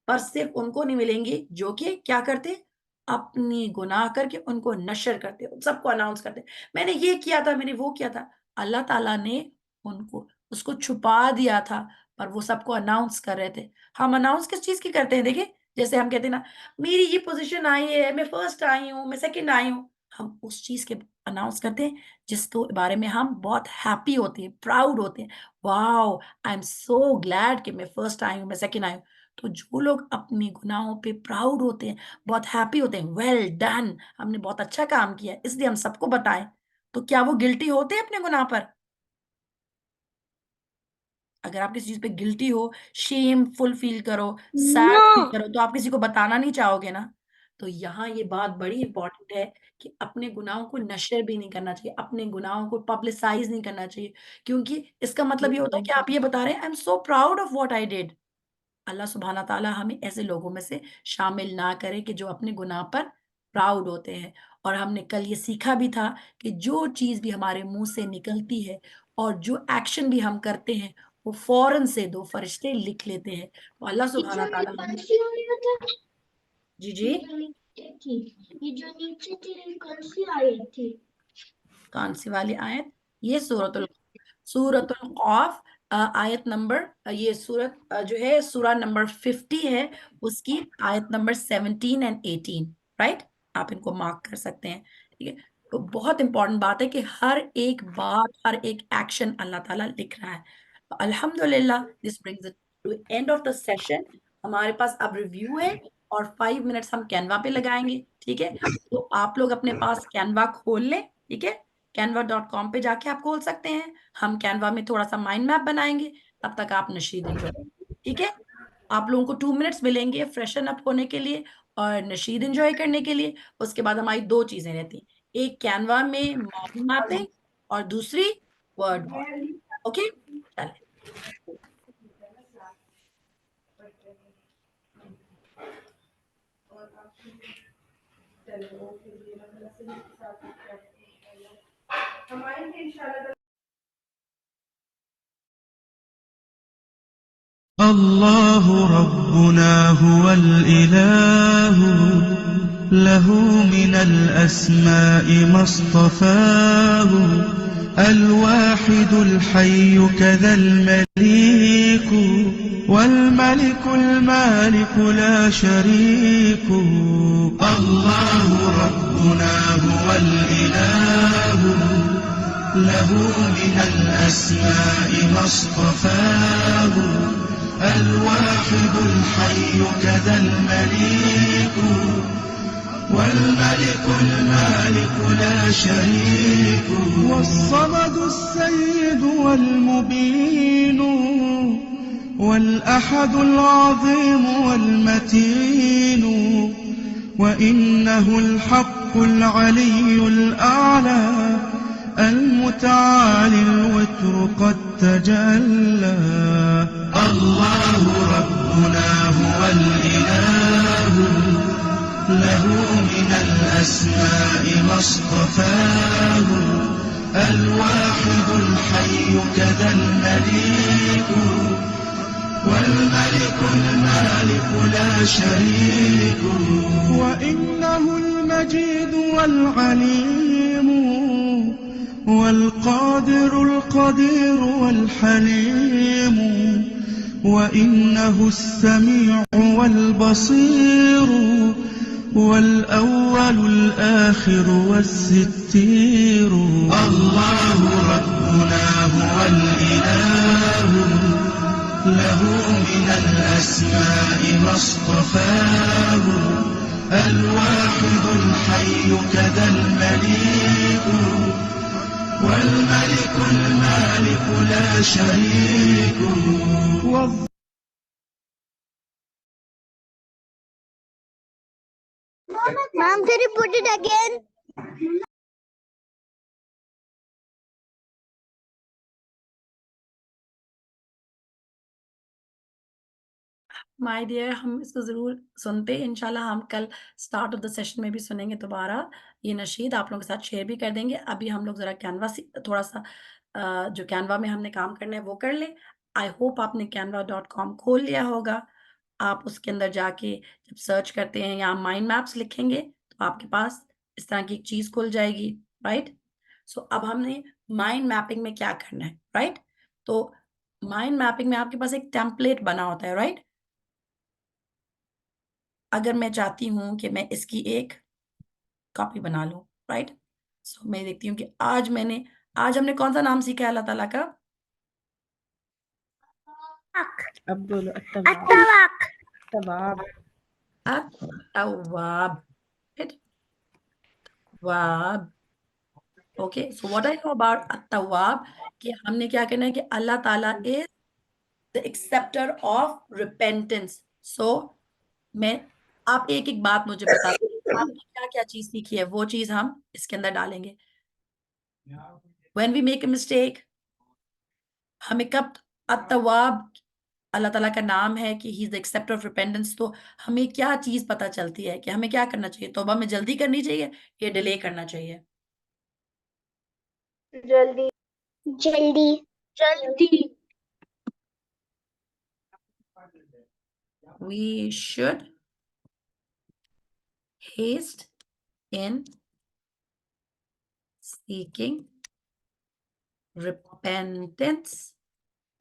پر صرف ان کو نہیں ملیں گے جو کہ کیا کرتے؟ اپنی گناہ کر کے ان کو نشر کرتے، سب کو اناؤنس کرتے، میں نے یہ کیا تھا، میں نے وہ کیا تھا. اللہ تعالیٰ نے ان کو اس کو چھپا دیا تھا، پر وہ سب کو اناؤنس کر رہے تھے. ہم اناؤنس کس چیز کی کرتے ہیں؟ دیکھیں، جیسے ہم کہتے ہیں نا میری یہ پوزیشن آئی ہے، میں فرسٹ آئی ہوں، میں سیکنڈ آئی ہوں. ہم اس چیز کے اناؤنس کرتے ہیں جس کے بارے میں ہم بہت ہیپی ہوتے ہیں، پراؤڈ ہوتے ہیں. واو، آئی ایم سو گلیڈ کہ میں فرسٹ آئی ہوں، میں سیکنڈ آئی ہوں. تو جو لوگ اپنی گناہوں پہ پراؤڈ ہوتے ہیں، بہت ہیپی ہوتے ہیں، ویل ڈن، ہم نے بہت اچھا کام کیا، اس لیے ہم سب کو بتائیں. تو کیا وہ گلٹی ہوتے ہیں اپنے گناہ پر؟ اگر آپ کسی چیز پہ گلٹی ہو، شیم فل فیل کرو، سیڈ فیل کرو، تو آپ کسی کو بتانا نہیں چاہو گے نا. تو یہاں یہ بات بڑی امپورٹنٹ ہے کہ اپنے گناہوں کو نشر بھی نہیں کرنا چاہیے، اپنے گناہوں کو پبلسائز نہیں کرنا چاہیے، کیونکہ اس کا مطلب یہ ہوتا ہے کہ آپ یہ بتا رہے ہیں I am so proud of what I did. Allah سبحانہ تعالیٰ ہمیں ایسے لوگوں میں سے شامل نہ کرے کہ جو اپنے گناہ پر پراؤڈ ہوتے ہیں. اور ہم نے کل یہ سیکھا بھی تھا کہ جو چیز بھی ہمارے منہ سے نکلتی ہے اور جو ایکشن بھی ہم کرتے ہیں وہ فوراً سے 2 فرشتے لکھ لیتے ہیں. تو اللہ سبحانہ تعالیٰ جی یہ جو نیچے تھی کون سی آیت تھی؟ کون سی والی آیت؟ یہ سورۃ القاف آیت نمبر، یہ سورت جو ہے سورہ نمبر 50 ہے، اس کی آیت نمبر 17 and 18، رائٹ؟ آپ ان کو مارک کر سکتے ہیں، ٹھیک ہے؟ تو بہت امپورٹنٹ بات ہے کہ ہر ایک بات، ہر ایک ایکشن اللہ تعالیٰ لکھ رہا ہے. الحمدللہ this brings it to end of the session. ہمارے پاس اب ریویو ہے اور 5 منٹس ہم کینوا پہ لگائیں گے، ٹھیک ہے؟ تو آپ لوگ اپنے پاس کینوا کھول لیں، ٹھیک ہے؟ canva.com پہ جا کے آپ کھول سکتے ہیں. ہم کینوا میں تھوڑا سا مائنڈ میپ بنائیں گے، تب تک آپ نشید انجوائے، ٹھیک ہے؟ آپ لوگوں کو 2 منٹس ملیں گے فریشن اپ ہونے کے لیے اور نشید انجوائے کرنے کے لیے. اس کے بعد ہماری 2 چیزیں رہتی ہیں، ایک کینوا میں مائنڈ میپنگ اور دوسری ورڈ وار. اوکے، چلیں. اللہ ربنا هو الإله له من الأسماء ما اصطفاه الواحد الحي كذا المليك والملك المالك لا شريك. الله ربنا هو الإله له من الأسماء ما اصطفاه الواحد الحي كذا المليك والملك المالك لا شريك. والصمد السيد والمبين والأحد العظيم والمتين وإنه الحق العلي الأعلى المتعالي الوتر قد تجلى الله ربنا هو الإله له من الأسماء ما اصطفاه الواحد الحي كذا المليك والملك المالك لا شريك وإنه المجيد والعليم والقادر القدير والحليم وإنه السميع والبصير والأول الآخر والستير الله ربنا هو الإله له من الأسماء ما اصطفاه الواحد الحي كذا المليك والملك المالك لا شريك Ma'am, can you put it again? My dear, ہم اس کو ضرور سنتے ہیں انشاءاللہ. ہم کل اسٹارٹ آف دا سیشن میں بھی سنیں گے دوبارہ. یہ نشید آپ لوگوں کے ساتھ شیئر بھی کر دیں گے. ابھی ہم لوگ ذرا کینوا تھوڑا سا جو کینوا میں ہم نے کام کرنا ہے وہ کر لیں. آئی ہوپ آپ نے canva.com کھول لیا ہوگا. آپ اس کے اندر جا کے جب سرچ کرتے ہیں یا مائنڈ میپس لکھیں گے تو آپ کے پاس اس طرح کی ایک چیز کھل جائے گی، رائٹ. سو اب ہم نے مائنڈ میپنگ میں کیا کرنا ہے، رائٹ. تو مائنڈ میپنگ میں آپ کے پاس ایک ٹیمپلیٹ بنا ہوتا ہے، رائٹ. اگر میں چاہتی ہوں کہ میں اس کی ایک کاپی بنا لوں، رائٹ. سو میں دیکھتی ہوں کہ آج ہم نے کون سا نام سیکھا ہے اللہ تعالیٰ کا؟ التواب. التواب. تواب. Okay, so what I know about التواب کہ ہم نے کیا کرنا ہے کہ اللہ تعالیٰ از the acceptor of repentance. So میں آپ ایک ایک بات مجھے بتا دیں آپ نے کیا کیا چیز سیکھی ہے، وہ چیز ہم اس کے اندر ڈالیں گے. when we make a mistake ہمیں کب التواب اللہ تعالیٰ کا نام ہے کہ he is the acceptor of repentance، تو ہمیں کیا چیز پتہ چلتی ہے کہ ہمیں کیا کرنا چاہیے؟ توبہ میں جلدی کرنی چاہیے یا ڈیلے کرنا چاہیے؟ جلدی. جلدی. We should haste in seeking repentance.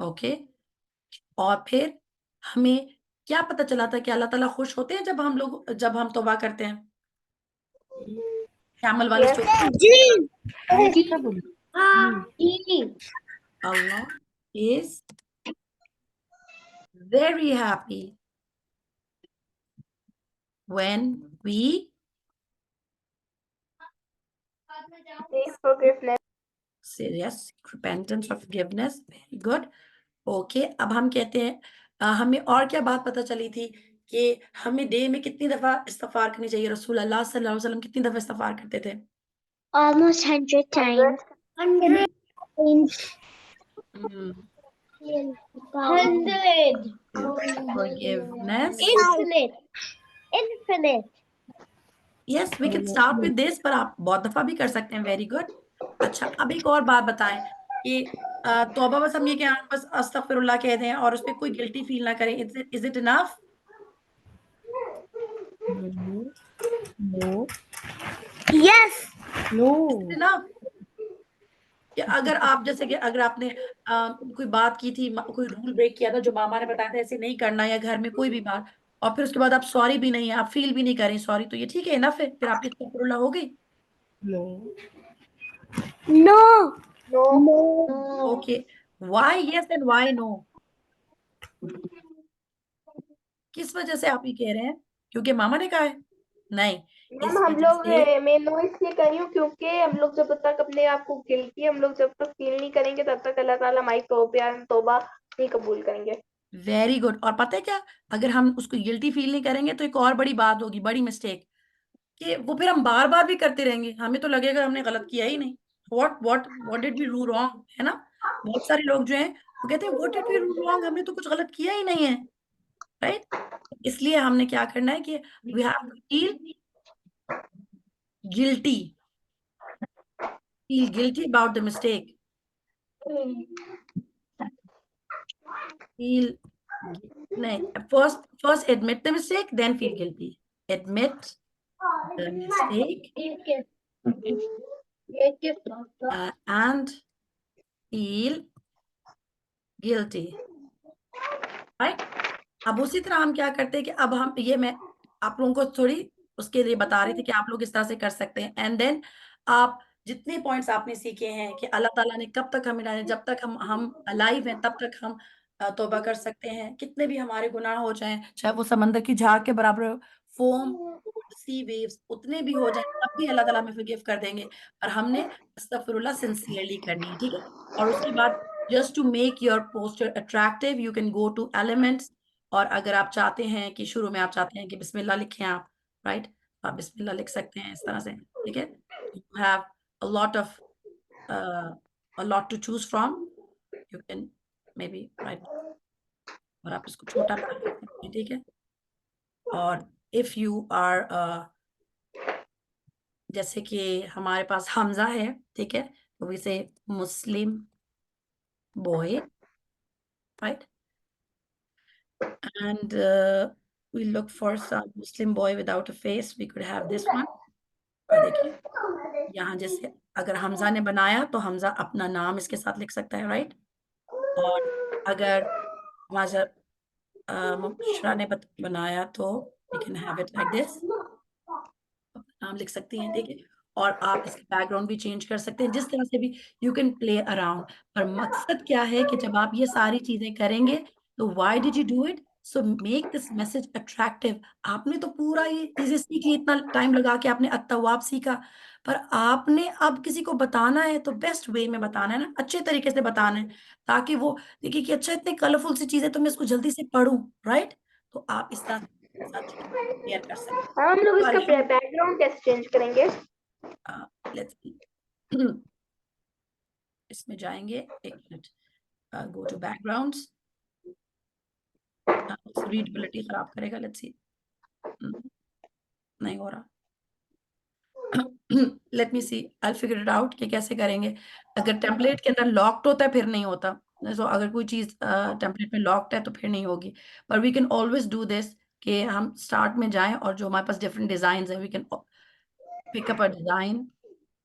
Okay. اور پھر ہمیں کیا پتہ چلا تھا کہ اللہ تعالیٰ خوش ہوتے ہیں جب ہم توبہ کرتے ہیں؟ کیمل والے Allah is very happy when we Seek forgiveness. say yes, repentance or forgiveness. Very good. Okay. اب ہم کہتے ہیں ہمیں اور کیا بات پتہ چلی تھی کہ ہمیں ڈے میں کتنی دفعہ استغفار کرنی چاہیے؟ رسول اللہ صلی اللہ علیہ وسلم کتنی دفعہ استغفار کرتے تھے؟ Almost 100 times. 100 times. 100. Forgiveness. Infinite. Yes, we can start with this, پر آپ بہت دفعہ بھی کر سکتے ہیں. Very good. اچھا، اب ایک اور بات بتائیں کہ توبہ بس ہم یہ کہ بس استغفر اللہ کہہ دیں اور اس پہ کوئی گلٹی فیل نہ کریں. Is it enough? No. Yes. No. Is it enough? کہ اگر آپ جیسے کہ اگر آپ نے کوئی بات کی تھی، کوئی رول بریک کیا تھا جو ماما نے بتایا تھا ایسے نہیں کرنا، یا گھر میں کوئی بھی بات، اور پھر اس کے بعد آپ سوری بھی نہیں ہیں، آپ فیل بھی نہیں کریں سوری، تو یہ ٹھیک ہے، انف ہے، پھر آپ کی استغفر اللہ ہو گئی؟ No. Okay. Why yes and why no? کس وجہ سے آپ یہ کہہ رہے ہیں؟ کیونکہ ماما نے کہا ہے؟ نہیں. میم ہم لوگ میں نو اس لیے کر رہی ہوں کیونکہ ہم لوگ جب تک اپنے آپ کو گلٹی ہم لوگ جب تک فیل نہیں کریں گے تب تک اللہ تعالیٰ ہماری توبہ نہیں قبول کریں گے. Very good. اور پتہ ہے کیا, اگر ہم اس کو گلٹی فیل نہیں کریں گے تو ایک اور بڑی بات ہوگی, بڑی مسٹیک, کہ وہ پھر ہم بار بار بھی کرتے رہیں گے, ہمیں تو لگے گا ہم نے غلط کیا ہی نہیں. what did we do wrong, ہے نا. بہت سارے لوگ جو ہیں وہ کہتے ہیں what did we do wrong, ہم نے تو کچھ غلط کیا ہی نہیں ہے, رائٹ. اس لیے ہم نے کیا کرنا ہے کہ we have to feel guilty about the mistake. First admit the mistake, then feel guilty. Admit the mistake and feel guilty. Right? اب اسی طرح ہم کیا کرتے ہیں کہ اب ہم یہ میں آپ لوگوں کو تھوڑی اس کے لیے بتا رہی تھی کہ آپ لوگ اس طرح سے کر سکتے ہیں. اینڈ دین آپ جتنے پوائنٹس آپ نے سیکھے ہیں کہ اللہ تعالیٰ نے کب تک ہمیں ڈالے, جب تک ہم الائیو ہیں تب تک ہم توبہ کر سکتے ہیں. کتنے بھی ہمارے گناہ ہو جائیں, چاہے وہ سمندر کی جھاگ کے برابر, فوم, سی ویوز اتنے بھی ہو جائیں, تب بھی اللہ تعالیٰ ہمیں forgive کر دیں گے. اور ہم نے استغفر اللہ سنسیئرلی کرنی ہے, ٹھیک ہے. اور اس کے بعد just to make your posture attractive you can go to elements. اور اگر آپ چاہتے ہیں کہ شروع میں آپ چاہتے ہیں کہ بسم اللہ لکھیں آپ, رائٹ, آپ بسم اللہ لکھ سکتے ہیں اس طرح سے, ٹھیک ہے. You have a lot to choose from. You can maybe write, اور آپ اس کو چھوٹا بنا سکتے ہیں, ٹھیک ہے. اور if you are جیسے کہ ہمارے پاس حمزہ ہے, ٹھیک ہے, تو we say Muslim boy, right? And we look for some Muslim boy without a face. We could have this one. اور دیکھیں یہاں جیسے اگر حمزہ نے بنایا تو حمزہ اپنا نام اس کے ساتھ لکھ سکتا ہے, رائٹ. اور اگر مبشرہ نے بنایا تو we can have it like this. نام لکھ سکتی ہیں, دیکھیں. اور آپ اس کا بیک گراؤنڈ بھی چینج کر سکتے ہیں, جس طرح سے بھی یو کین پلے اراؤنڈ. پر مقصد کیا ہے کہ جب آپ یہ ساری چیزیں کریں گے تو why did you do it, so make this message attractive. آپ نے تو پورا یہ چیزیں سیکھ لی, اتنا ٹائم لگا کے آپ نے التواب سیکھا, پر آپ نے اب کسی کو بتانا ہے تو بیسٹ وے میں بتانا ہے نا, اچھے طریقے سے بتانا ہے, تاکہ وہ دیکھیں کہ اچھا اتنے کلرفل سی چیزیں تو میں اس کو جلدی سے پڑھوں, رائٹ. تو آپ اس طرح شیئر کر سکتے ہیں. ہم لوگ اس کا بیک گراؤنڈ کیسے چینج کریں گے؟ اس میں جائیں گے, ایک minute, go to back grounds. Readability خراب کرے گا, لیٹس سی, نہیں ہو رہا. Let me C, I'll figure it out کہ کیسے کریں گے. اگر ٹیمپلیٹ کے اندر لاکڈ ہوتا ہے پھر نہیں ہوتا, سو اگر کوئی چیز ٹیمپلیٹ میں لاکڈ ہے تو پھر نہیں ہوگی. پر we can always do this کہ ہم اسٹارٹ میں جائیں اور جو ہمارے پاس ڈفرنٹ ڈیزائنز ہیں, we can pick up a design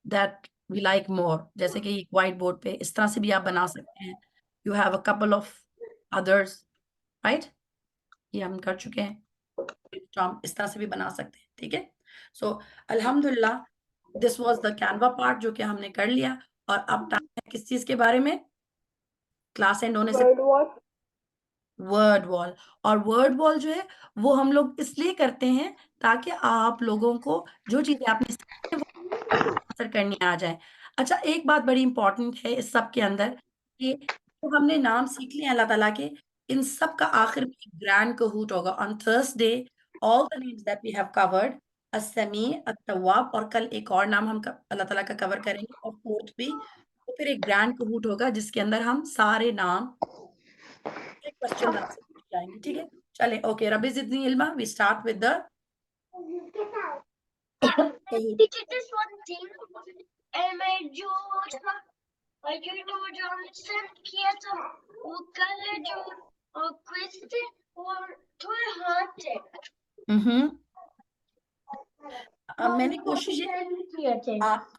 that we like more. جیسے کہ وائٹ بورڈ پہ اس طرح سے بھی آپ بنا سکتے ہیں. You have a couple of others, right, یہ ہم کر چکے ہیں, تو ہم اس طرح سے بھی بنا سکتے ہیں, ٹھیک ہے. سو الحمدللہ this was the Canva part جو کہ ہم نے کر لیا. اور اب ٹائم ہے کس چیز کے بارے میں, کلاس اینڈ ہونے سے ورڈ وال. اور ورڈ وال جو ہے وہ ہم لوگ اس لیے کرتے ہیں تاکہ آپ لوگوں کو جو چیزیں آپ نے اثر کرنی آ جائے. اچھا, ایک بات بڑی امپورٹنٹ ہے اس سب کے اندر, کہ جو ہم نے نام سیکھ لیے اللہ تعالیٰ کے, ان سب کا آخر میں گرینڈ کہوٹ ہوگا. On Thursday all the names that we have covered, السمیع, التواب, اور کل ایک اور نام ہم اللہ تعالیٰ کا کور کریں گے, اور فورتھ بھی. تو پھر ایک گرینڈ کہوٹ ہوگا جس کے اندر ہم سارے نام کوشچن آپ سے پوچھ جائیں گے, ٹھیک ہے. چلیں, اوکے, ربی زدنی علما. وی اسٹارٹ ود دا میں جو سینڈ کیا تھا وہ کل جو کوئز تھے اور تھوڑے ہاتھ تھے. میں نے کوشش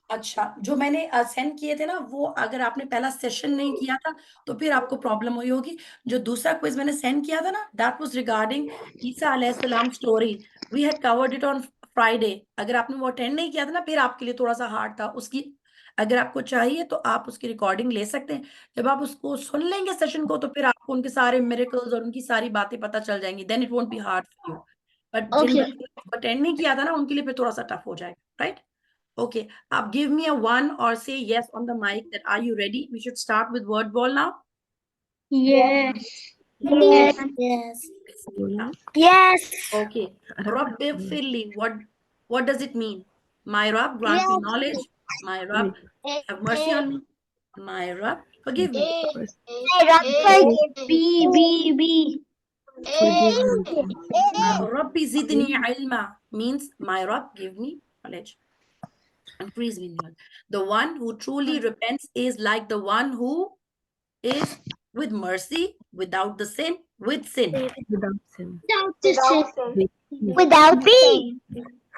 اچھا, جو میں نے سینڈ کیے تھے نا, وہ اگر آپ نے پہلا سیشن نہیں کیا تھا تو پھر آپ کو پرابلم ہوئی ہوگی. جو دوسرا کوئز میں نے سینڈ کیا تھا نا, دیٹ واز ریگارڈنگ عیسیٰ علیہ السلام story. We had covered it on Friday. اگر آپ نے وہ اٹینڈ نہیں کیا تھا نا, پھر آپ کے لیے تھوڑا سا ہارڈ تھا. اس کی اگر آپ کو چاہیے تو آپ اس کی ریکارڈنگ لے سکتے ہیں. جب آپ اس کو سن لیں گے سیشن کو, تو پھر آپ کو ان کے سارے میریکلز اور ان کی ساری باتیں پتہ چل جائیں گی. Then it won't be hard for you. But جن بچوں نے اٹینڈ نہیں کیا تھا نا, ان کے لیے پھر تھوڑا سا ٹف ہو جائے گا, right. Okay, give me a 1 or say yes on the mic that are you ready? We should start with word ball now. Yes. Yes. Yes. Okay. Rabbi Firli. What does it mean? My Rabb, grant me knowledge. My Rabb, have mercy on me. My Rabb, forgive me. Rabbi zidni ilma means my Rabb, give me knowledge. Increase me in knowledge. The one who truly repents is like the one who is with mercy, without the sin, with sin. Without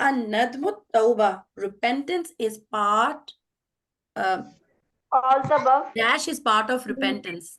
An-nadmu tawba, repentance is part, All the above. dash is part of repentance.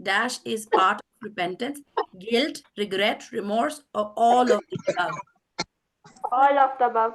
Dash is part of repentance. Guilt, regret, remorse, or all of the above. All of the above.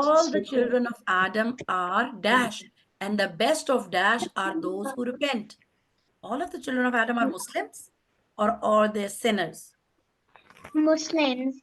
All the children of Adam are dash, and the best of dash are those who repent. All of the children of Adam are Muslims, or are they sinners? Muslims.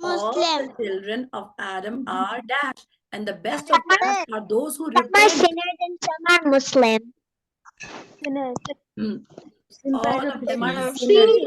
All the children of Adam are dash, and the best of dash are those who Some are repent. sinners and some are Muslim. All of them are sinners.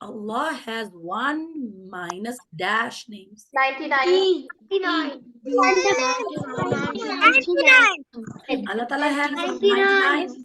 Allah has 1 minus dash names. 99. Allah Ta'ala has 99.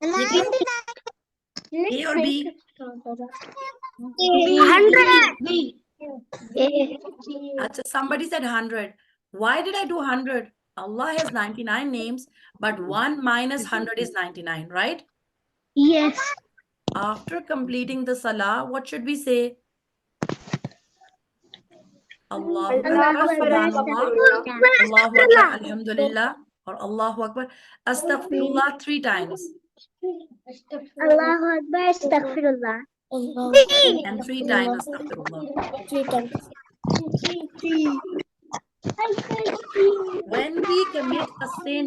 A or B? 100. Achha, somebody said 100. Why did I do 100? Allah has 99 names, but 1 minus 100 is 99, right? Yes. After completing the salah, what should we say? Allahu Akbar, Subhanallah, Allahu Akbar, Alhamdulillah, or Allahu Akbar, Astaghfirullah 3 times. Allahu Akbar, Astaghfirullah. And 3 times Astaghfirullah. When we commit a sin,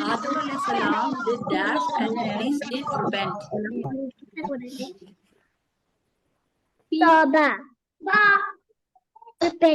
Adam alayhi salam did dash and police did repent. Tawbah. Okay.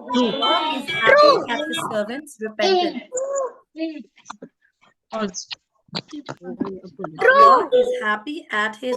Allah is happy at his servants' repentance. Allah is happy at his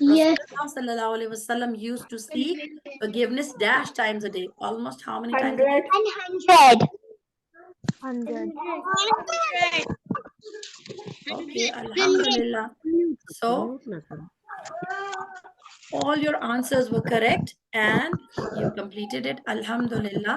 Yes. Rasulullah sallallahu alaihi wasallam used to seek forgiveness dash times a day. Almost how many times a day? 100. Okay, alhamdulillah. So all your answers were correct and you completed it. Alhamdulillah.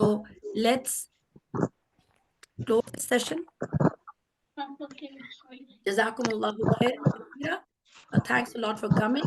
So let's close this session. Jazakumullahu khair. Thanks a lot for coming.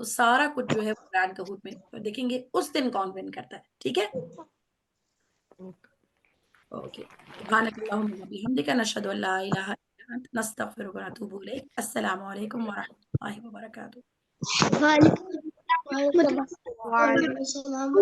وہ سارا کچھ جو ہے قرآن کہوت میں دیکھیں گے اس دن کون one کرتا ہے. ٹھیک ہے. اوکے. سبحانک اللہم و بحمدک نشہد ان لا الہ الا انت نستغفرک و نتوب الیک. السلام علیکم ورحمۃ اللہ وبرکاتہ. وعلیکم السلام.